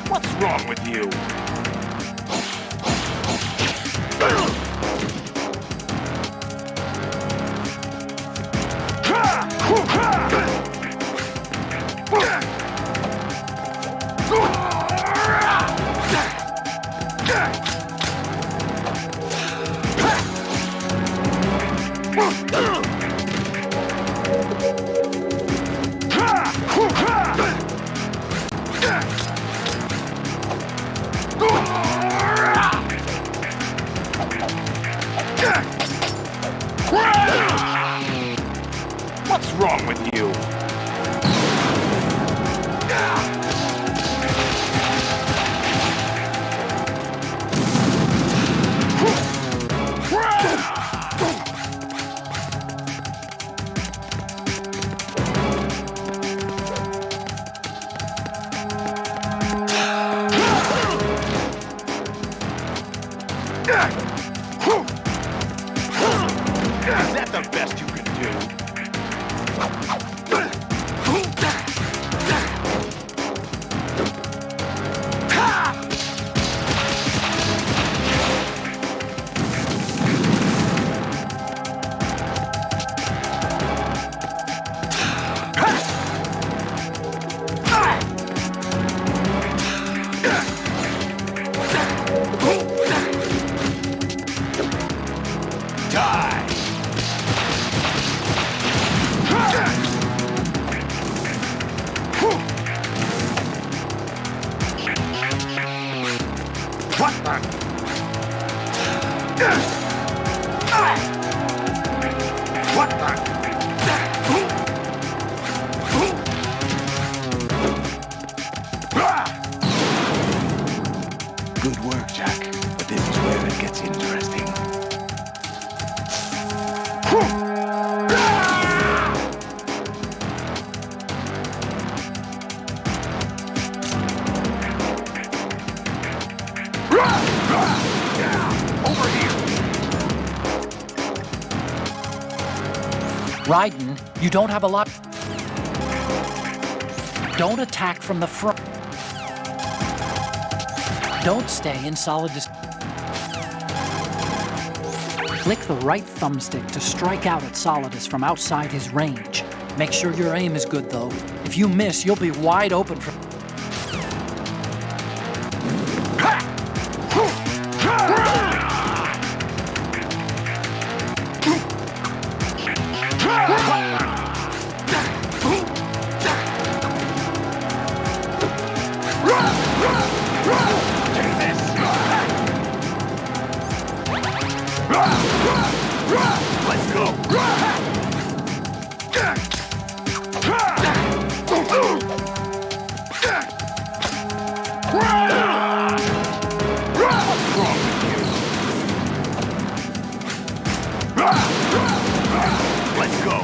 What's wrong with you? What's wrong with you? Is that the best you can do? Good work, Jack. But this is where it gets interesting. Over here. Raiden, you don't have a lot. Don't attack from the front. Don't stay in solid Click the right thumbstick to strike out at Solidus from outside his range. Make sure your aim is good, though. If you miss, you'll be wide open for... Let's go! Let's go!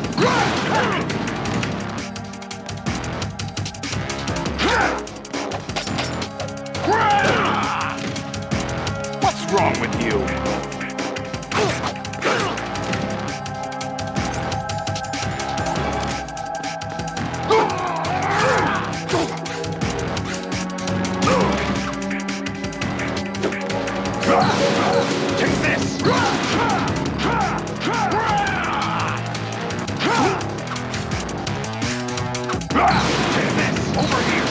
What's wrong with you? Take this! Take this! Over here!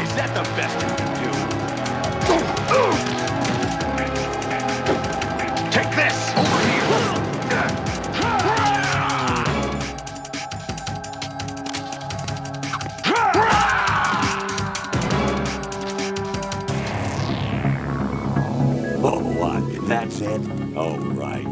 Is That's it? Oh, right.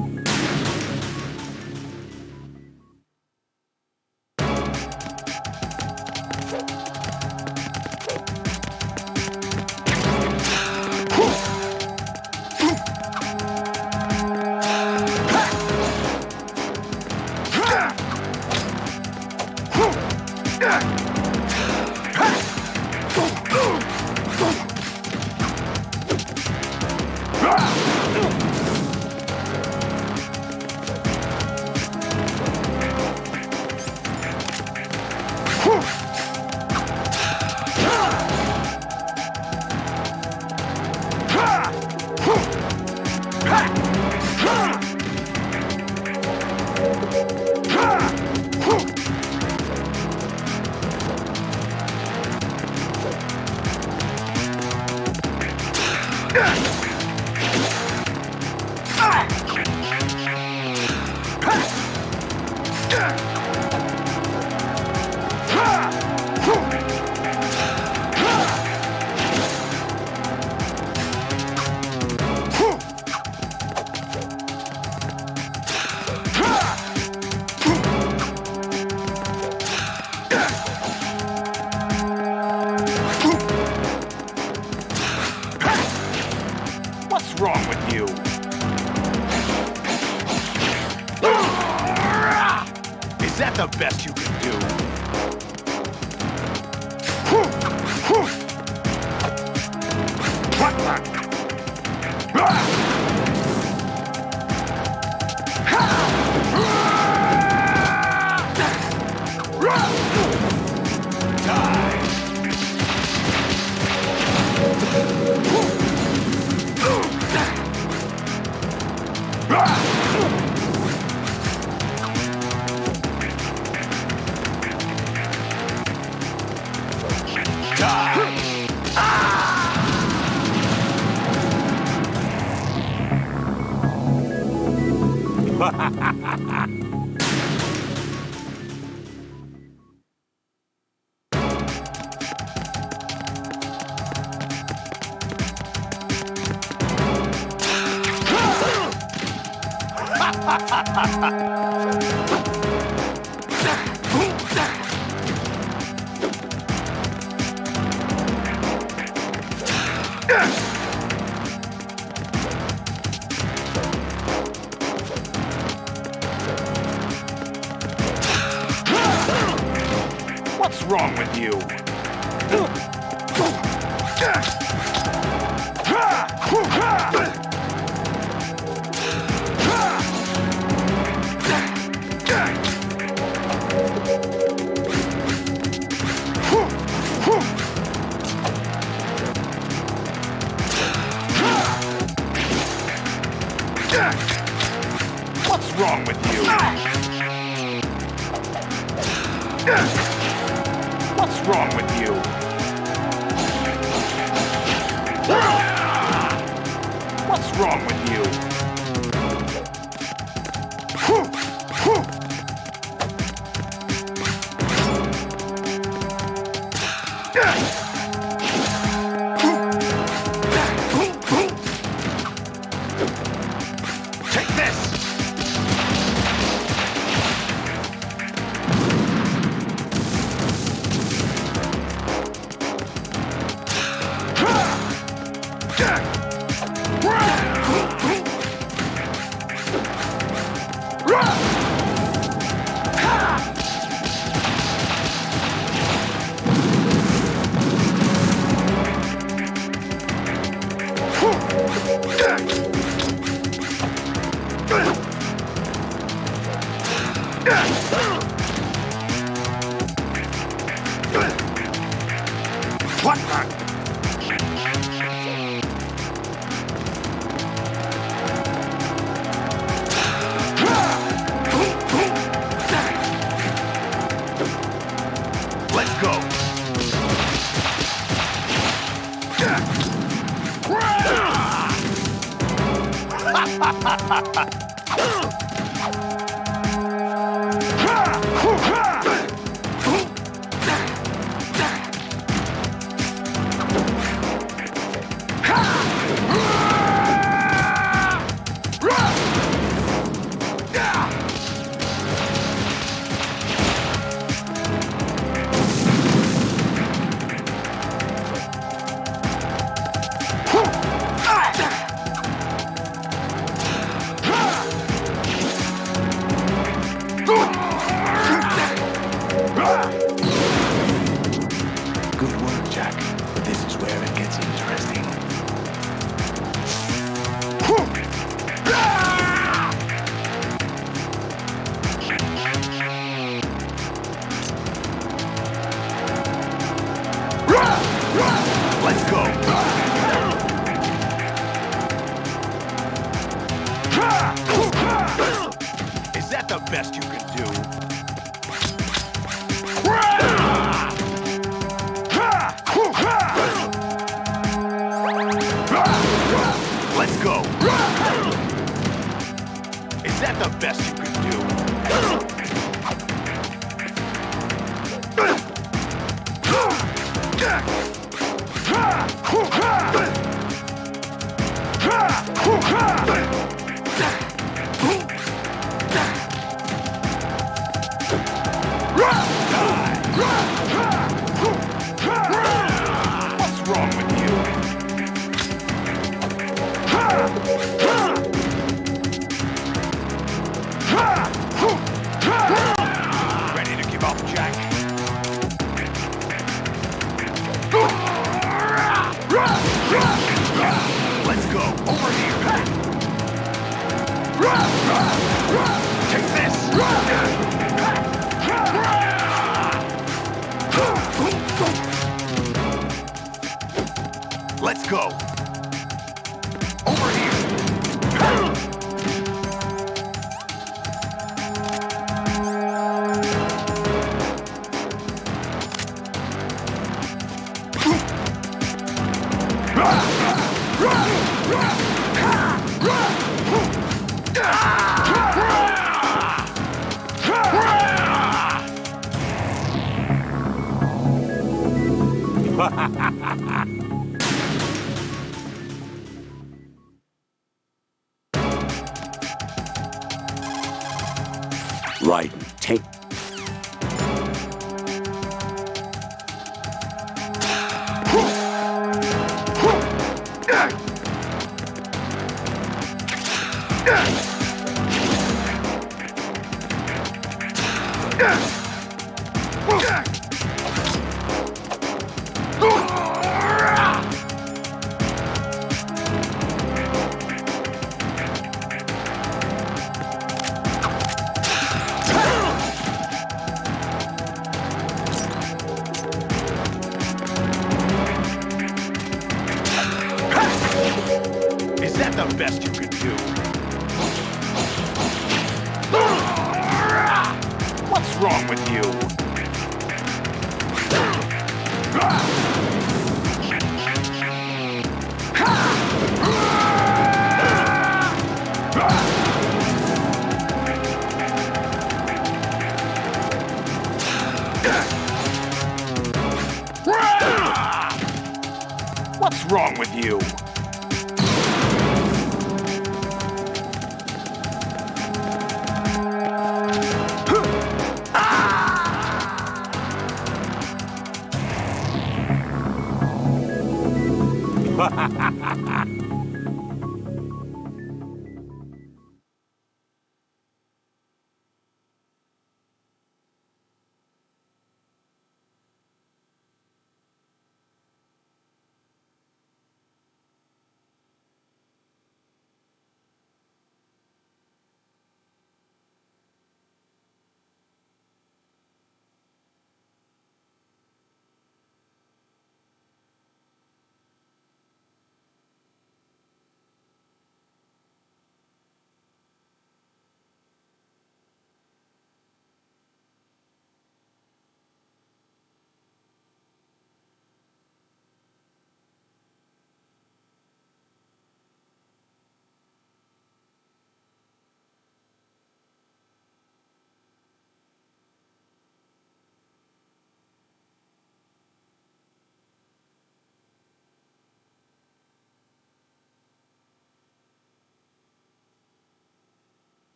What's wrong with you? Is that the best you can do? What's wrong with you? What's wrong with you? What's wrong with you? What's wrong with you? Take this! What the? Let's go. best you can do? Let's go! Is that the best you can do? What's wrong with you? Ready to give up, Jack? Let's go. Over here. Take this. Let's go. Over here. Right. Take. Is that the best you can do? What's wrong with you? What's wrong with you?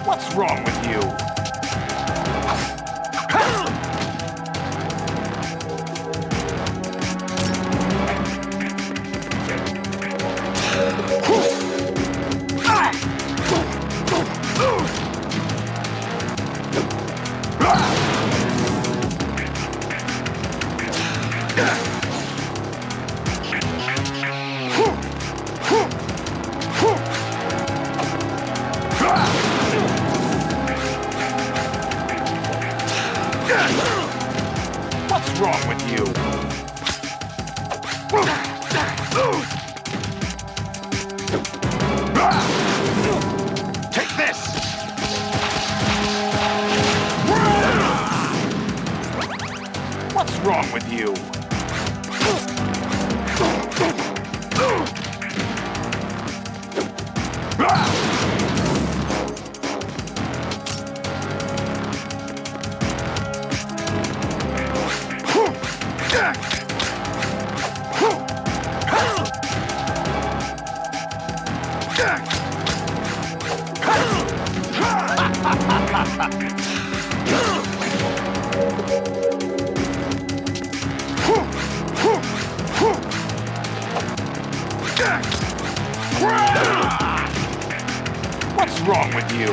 What's wrong with you? What's wrong with you? Take this! What's wrong with you? What's wrong with you?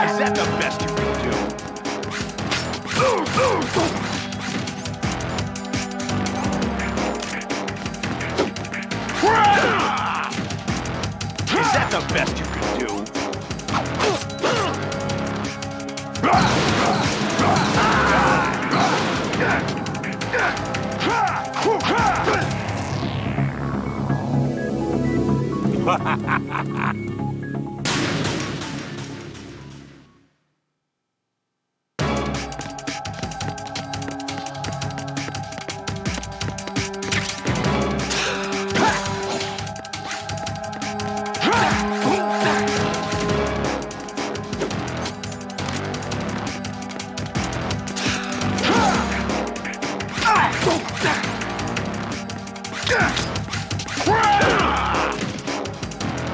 Is that the best you can do? Is that the best you can do?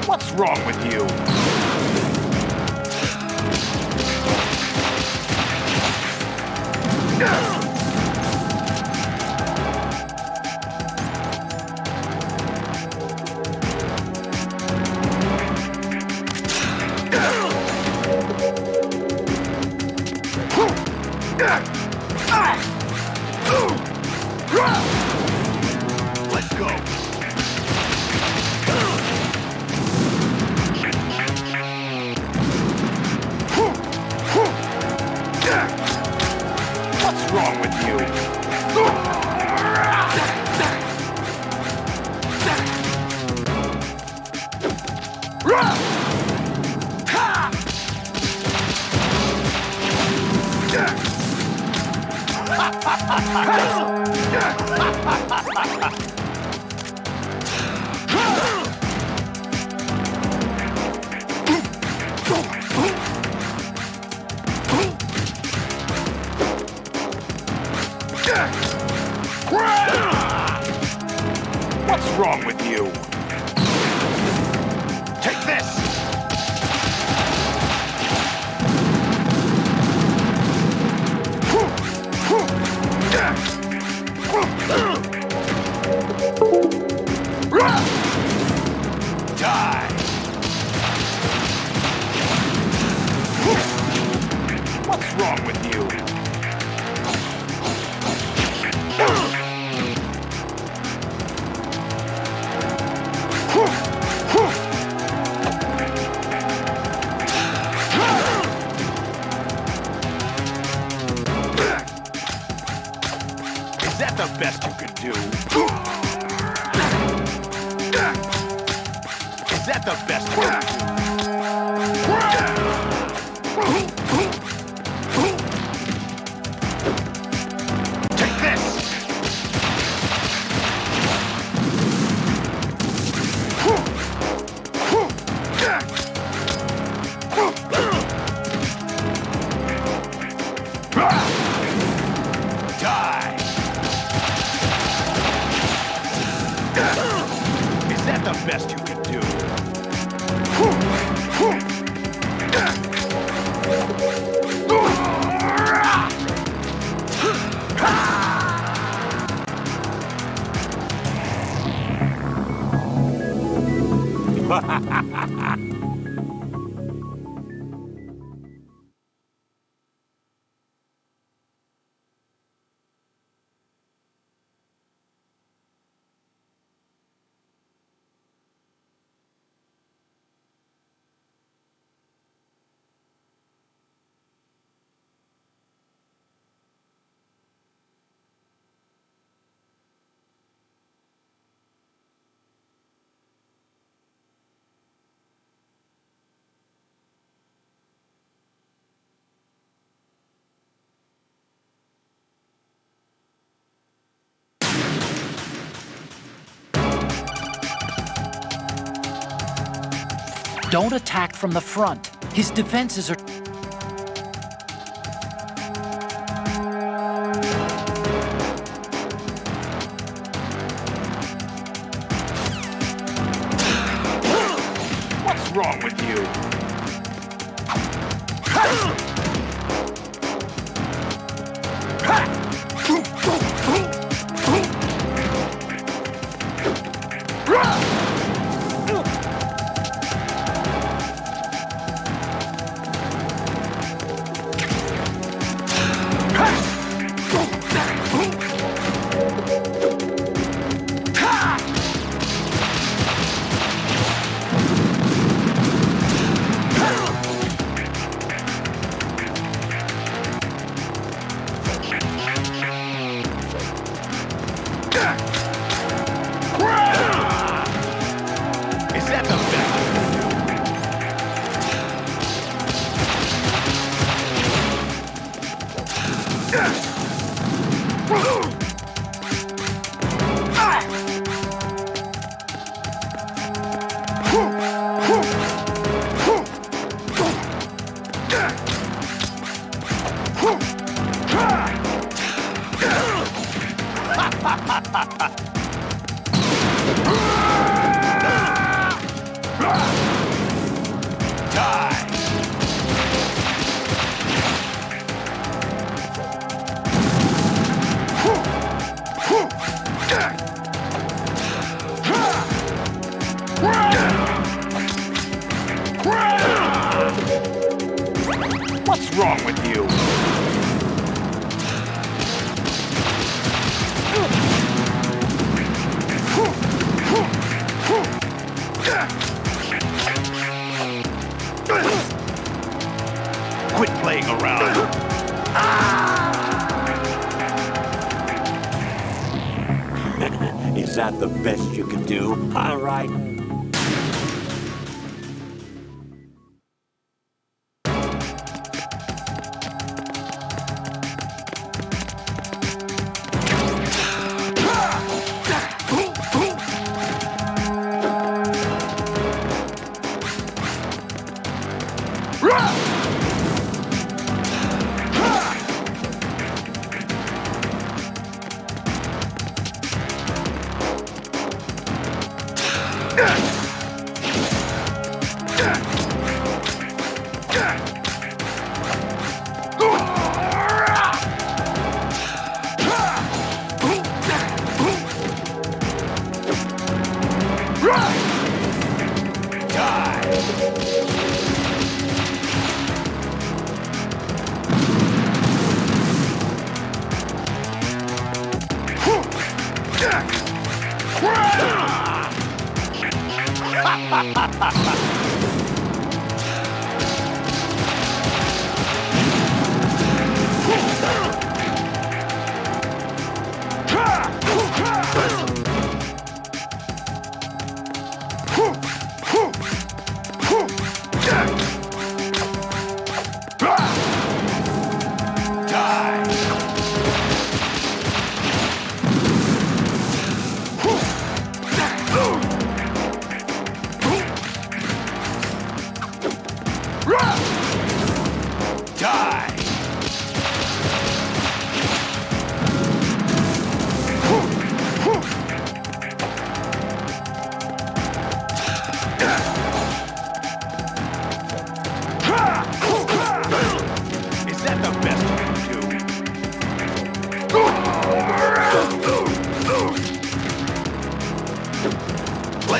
What's wrong with you? Let's go. What's wrong with you? What's wrong with you? Take this! that the best you can do? Is that the best you can do? Take this! Die! Is that the best you can do? Don't attack from the front. His defenses are... What's wrong with you? What's wrong with you? Quit playing around. Is that the best you can do? All right.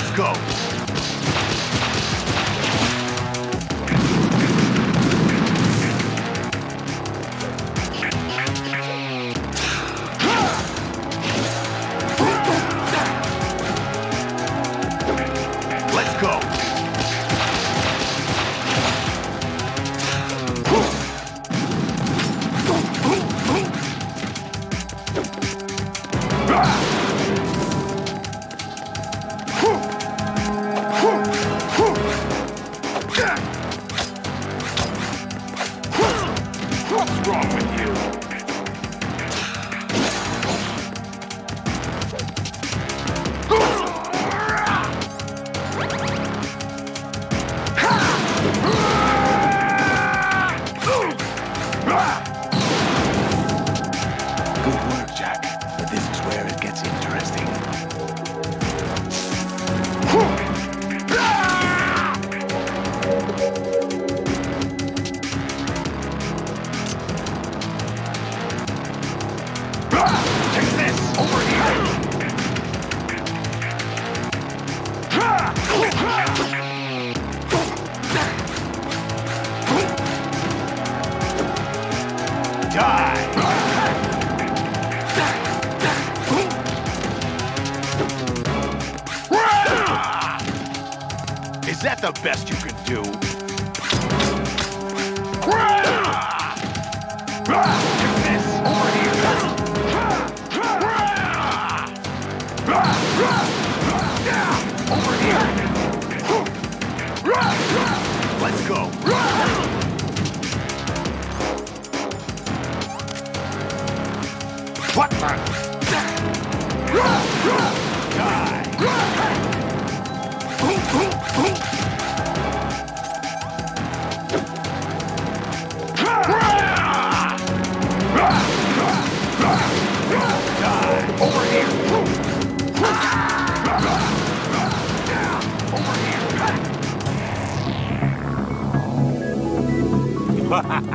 Let's go! Let's go! What's wrong with you? Good work, Jack. But this is where it gets interesting. Take this! Over here! Die! Is that the best you can do? Take this! Over here! Over here! Let's go! What the? Die! Die! Over here! What the?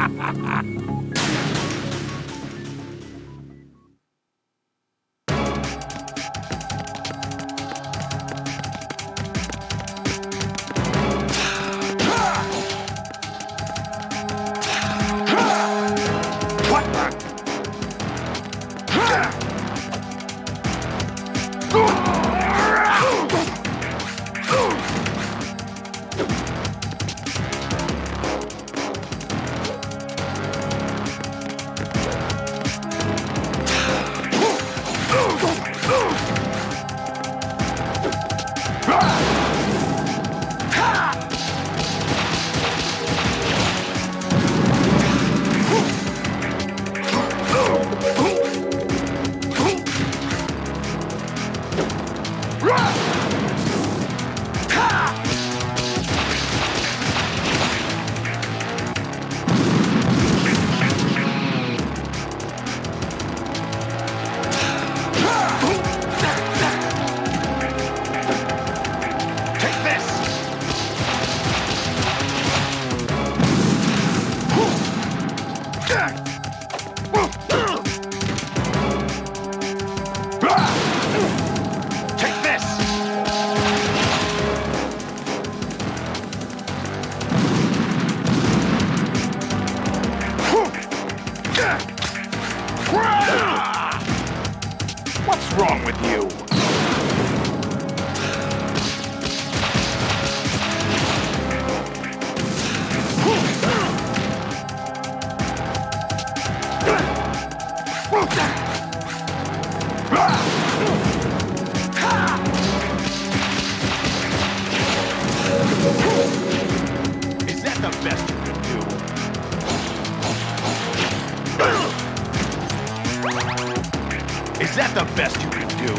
What's wrong with you? Is that the best you can do? Is that the best you can do?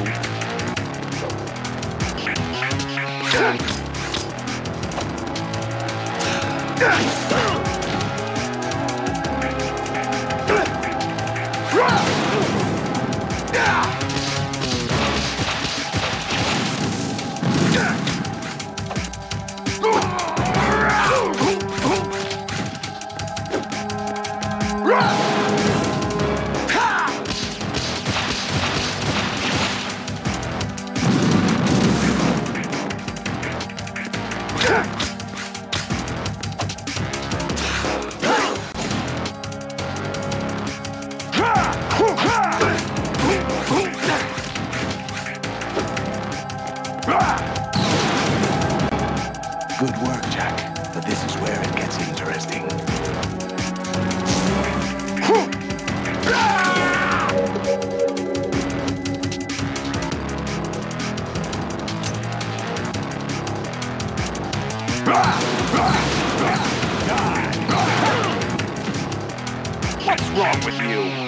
wrong with you?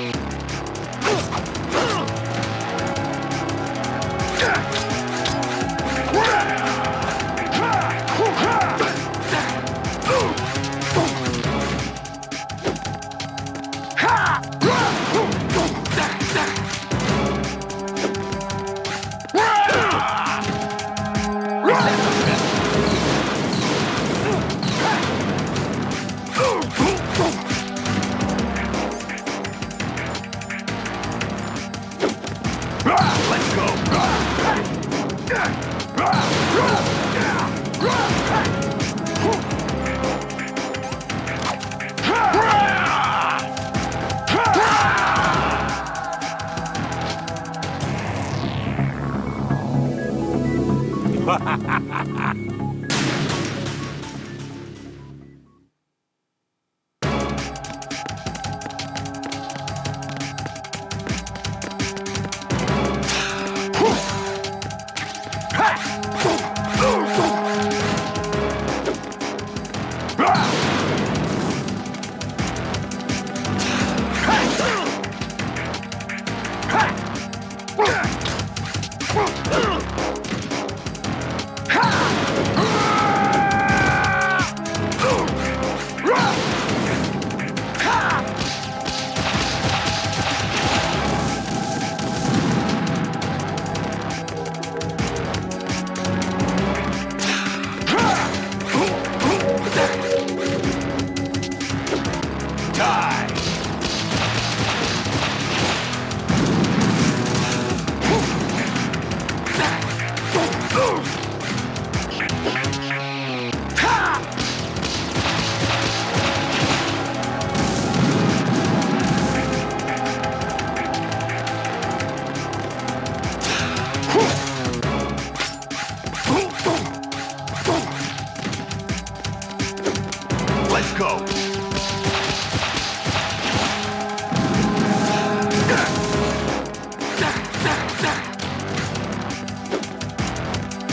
Let's go! Let's go!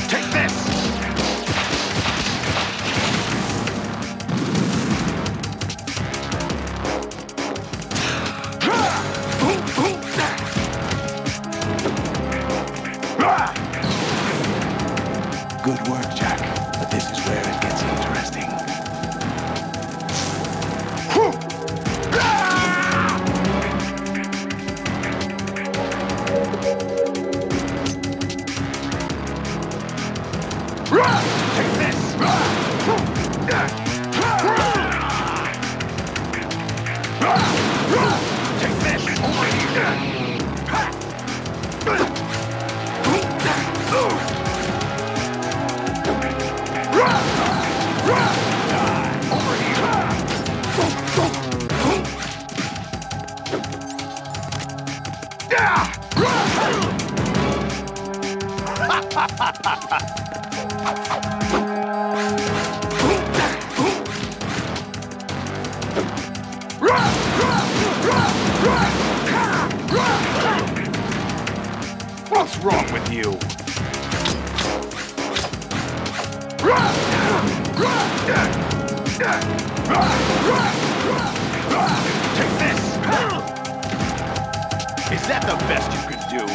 Take this! Good work, Jack. But this is where it gets interesting. Take this! Take this! Over here! Over What's wrong with you? Take this! Is that the best you could do?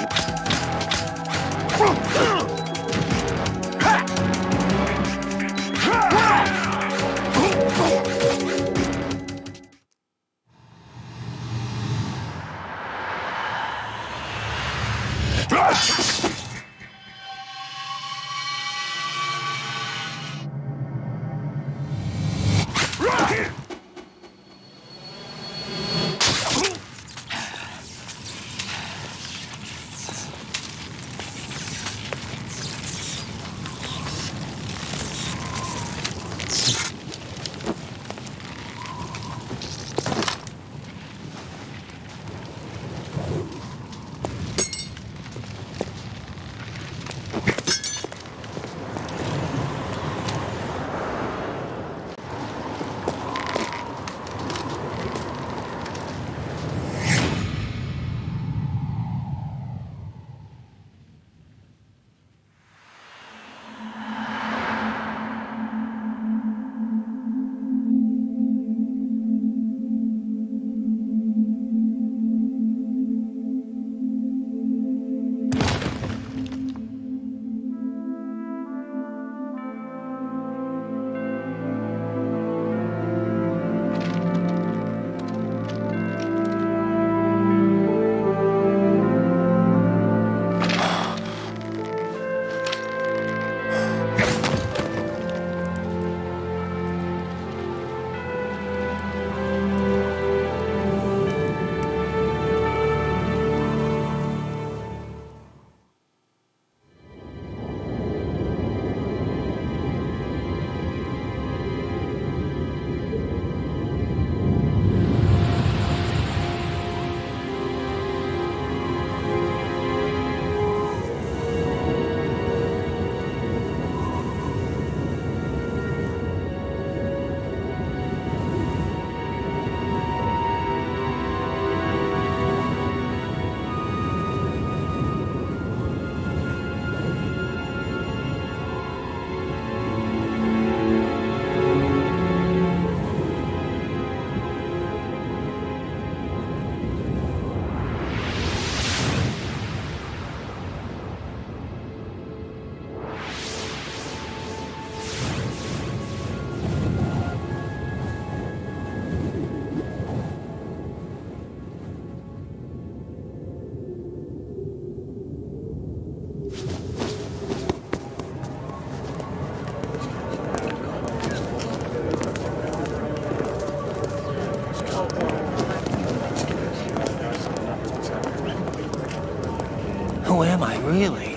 Who am I, really?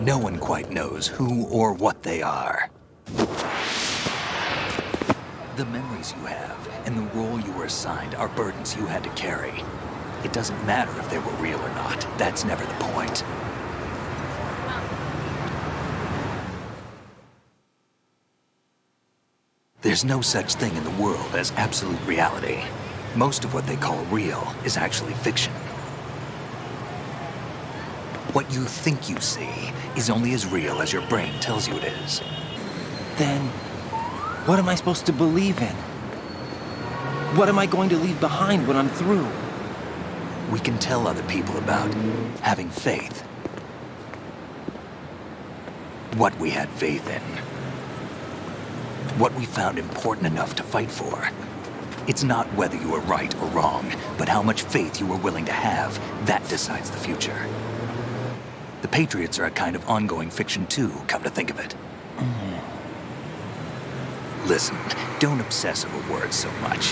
No one quite knows who or what they are. The memories you have and the role you were assigned are burdens you had to carry. It doesn't matter if they were real or not. That's never the point. There's no such thing in the world as absolute reality. Most of what they call real is actually fiction. What you think you see is only as real as your brain tells you it is. Then, what am I supposed to believe in? What am I going to leave behind when I'm through? We can tell other people about having faith. What we had faith in. What we found important enough to fight for. It's not whether you were right or wrong, but how much faith you were willing to have. That decides the future. The Patriots are a kind of ongoing fiction too, come to think of it. Listen, don't obsess over words so much.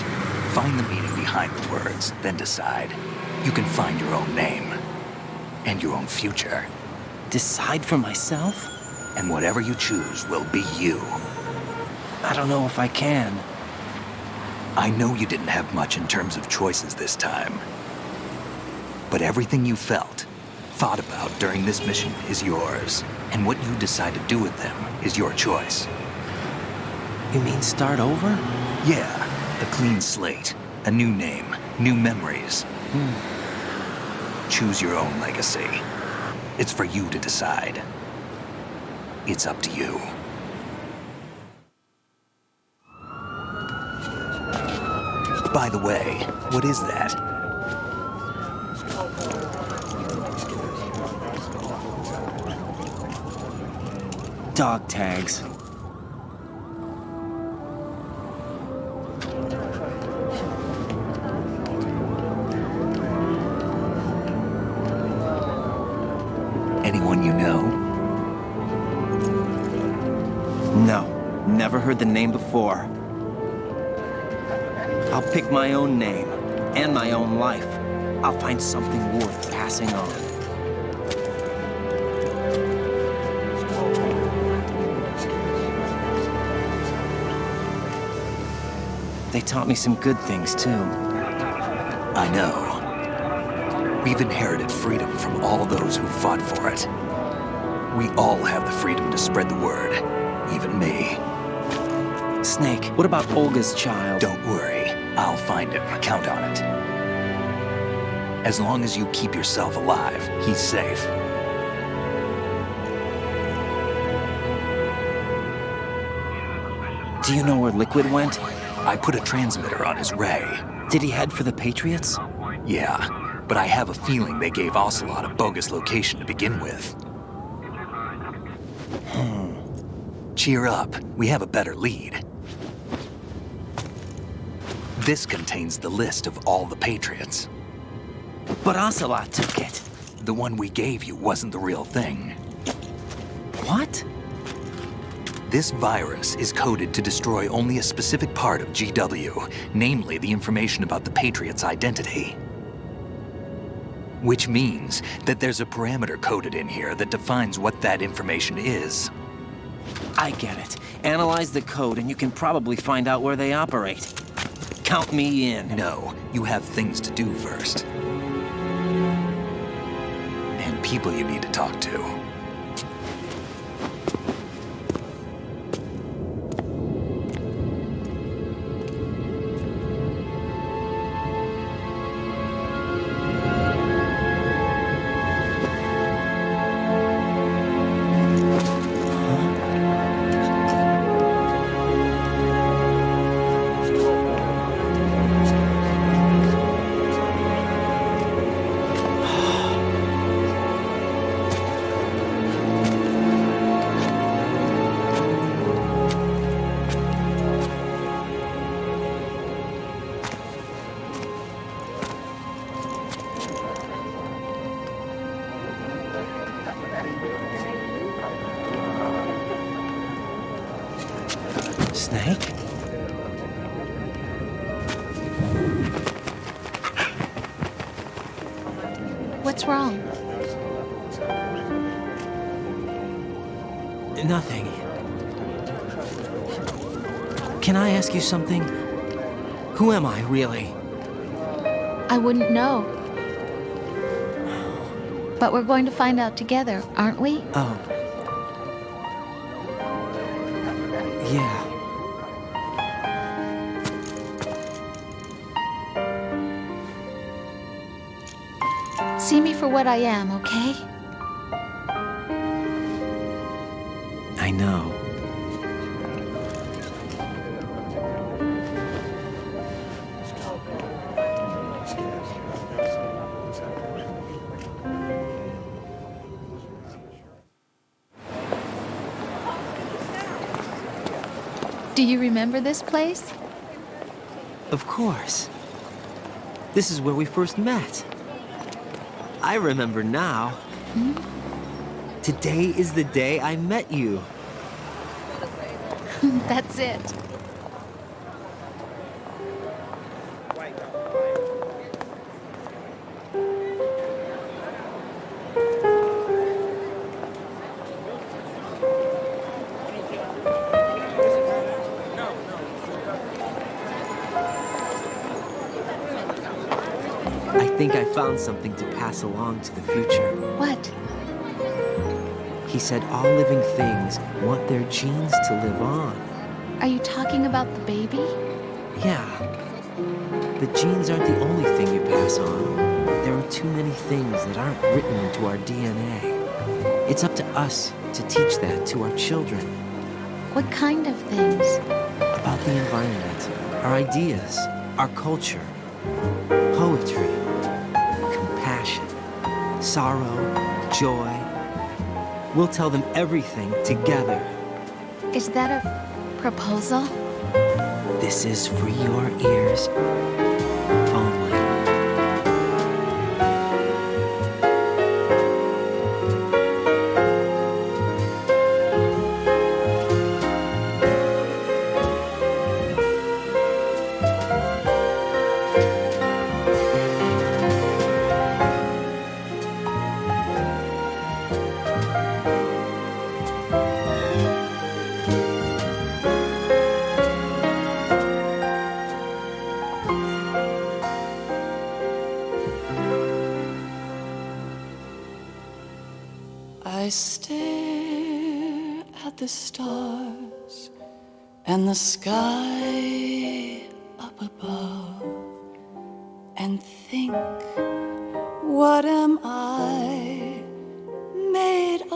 Find the meaning behind the words, then decide. You can find your own name. And your own future. Decide for myself? And whatever you choose will be you. I don't know if I can. I know you didn't have much in terms of choices this time. But everything you felt, thought about during this mission is yours. And what you decide to do with them is your choice. You mean start over? Yeah, a clean slate, a new name, new memories. Choose your own legacy. It's for you to decide. It's up to you. By the way, what is that? Dog tags. Anyone you know? No, never heard the name before. I'll pick my own name, and my own life. I'll find something worth passing on. They taught me some good things, too. I know. We've inherited freedom from all those who fought for it. We all have the freedom to spread the word, even me. Snake, what about Olga's child? Don't worry. I'll find him. Count on it. As long as you keep yourself alive, he's safe. Do you know where Liquid went? I put a transmitter on his ray. Did he head for the Patriots? Yeah, but I have a feeling they gave Ocelot a bogus location to begin with. Cheer up. We have a better lead. This contains the list of all the Patriots. But Ocelot took it. The one we gave you wasn't the real thing. What? This virus is coded to destroy only a specific part of GW, namely the information about the Patriots' identity. Which means that there's a parameter coded in here that defines what that information is. I get it. Analyze the code and you can probably find out where they operate. Count me in. No, you have things to do first. And people you need to talk to. Snake? What's wrong? Nothing. Can I ask you something? Who am I, really? I wouldn't know. But we're going to find out together, aren't we? Oh. Yeah. See me for what I am, okay? I know. Do you remember this place? Of course. This is where we first met. I remember now. Hmm? Today is the day I met you. That's it. I think I found something to pass along to the future. What? He said all living things want their genes to live on. Are you talking about the baby? Yeah. The genes aren't the only thing you pass on. There are too many things that aren't written into our DNA. It's up to us to teach that to our children. What kind of things? About the environment, our ideas, our culture, poetry, compassion, sorrow, joy. We'll tell them everything together. Is that a proposal? This is for your ears only. I stare at the stars and the sky up above and think, what am I made of?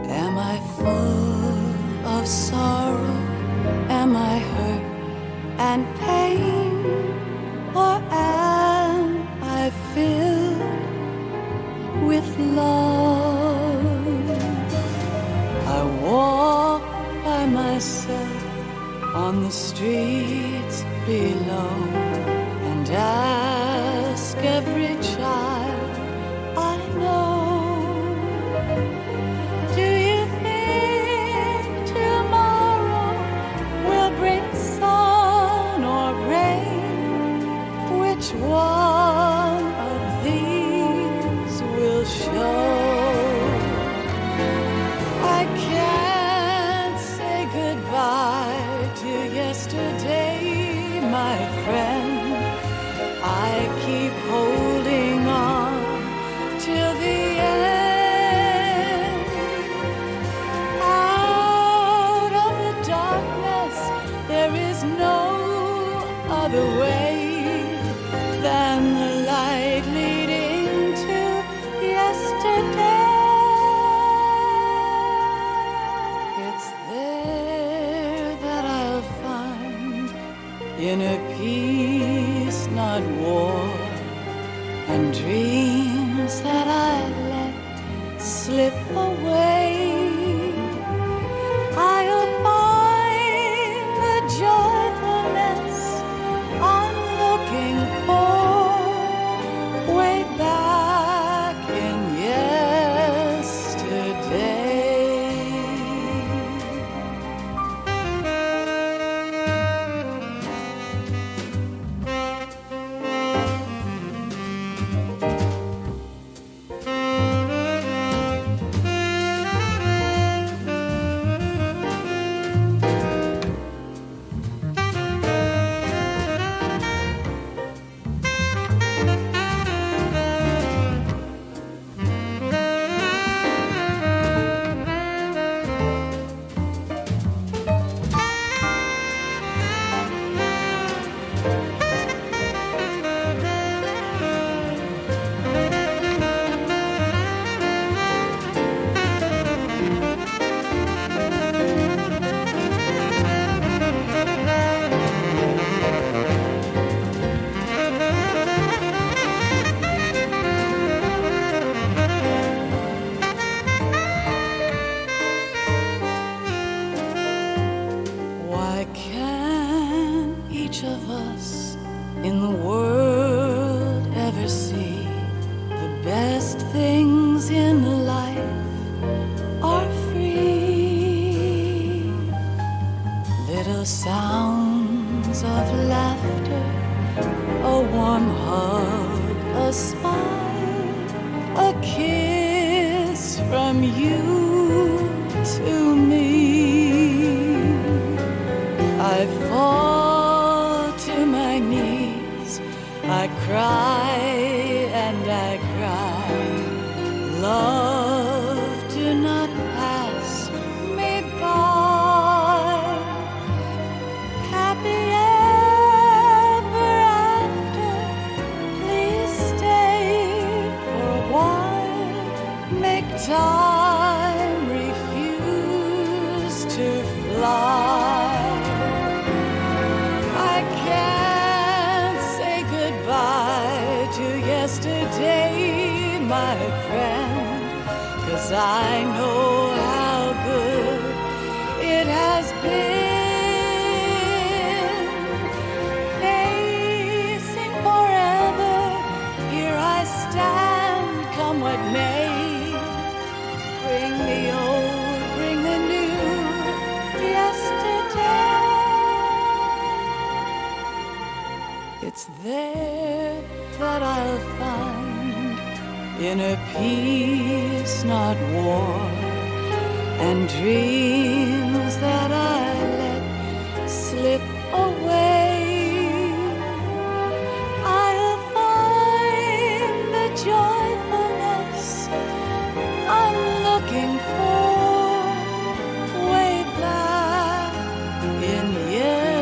Am I full of sorrow? Am I hurt and pain? Or am I filled with love? I walk by myself on the streets below and ask every child I know, do you think tomorrow will bring sun or rain? Which one of these will show? I can't say goodbye to yesterday, my friend. I keep holding on till the end. Out of the darkness, there is no other way than the light leading to yesterday. It's there that I'll find inner peace, not war, and dreams that I let slip away. I'll find the joyfulness I'm looking for way back in yesterday. in life are free. Little sounds of laughter, a warm hug, a smile, a kiss from you to me. I fall to my knees, I cry and I cry. Love, do not pass me by. Happy ever after, please stay for a while. Make time refuse to fly. I can't say goodbye to yesterday, my friend, 'cause I know how good it has been. Facing forever, here I stand, come what may. Bring the old, bring the new, yesterday. It's there that I'll find inner peace, not war, and dreams that I let slip away. I'll find the joyfulness I'm looking for way back in yesterday.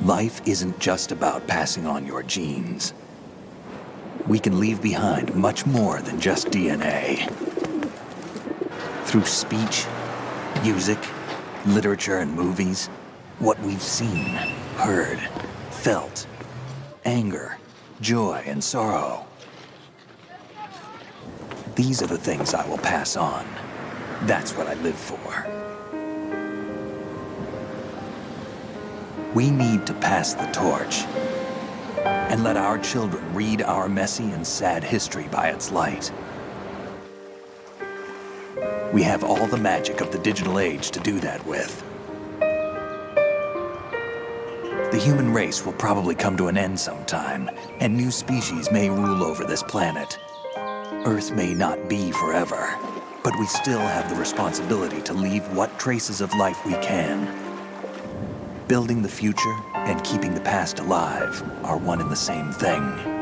Life isn't just about passing on your genes. We can leave behind much more than just DNA. Through speech, music, literature, and movies, what we've seen, heard, felt, anger, joy, and sorrow. These are the things I will pass on. That's what I live for. We need to pass the torch and let our children read our messy and sad history by its light. We have all the magic of the digital age to do that with. The human race will probably come to an end sometime, and new species may rule over this planet. Earth may not be forever, But we still have the responsibility to leave what traces of life we can. Building the future and keeping the past alive are one and the same thing.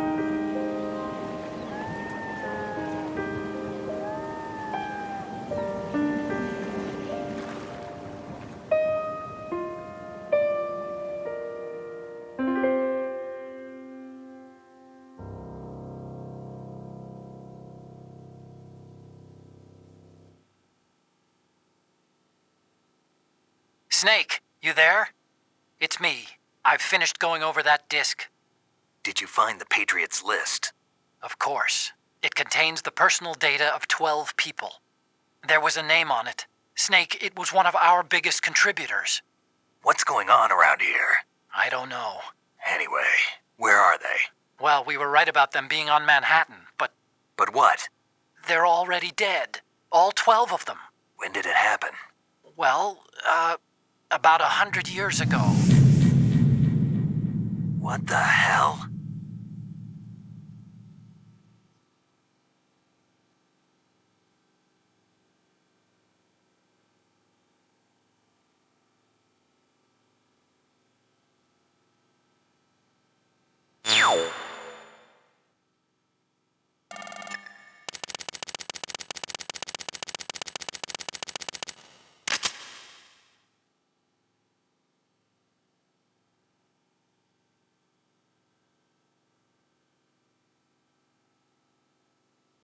Snake, you there? It's me. I've finished going over that disk. Did you find the Patriots list? Of course. It contains the personal data of 12 people. There was a name on it. Snake, it was one of our biggest contributors. What's going on around here? I don't know. Anyway, where are they? Well, we were right about them being on Manhattan, but... But what? They're already dead. All 12 of them. When did it happen? Well, about 100 years ago. What the hell?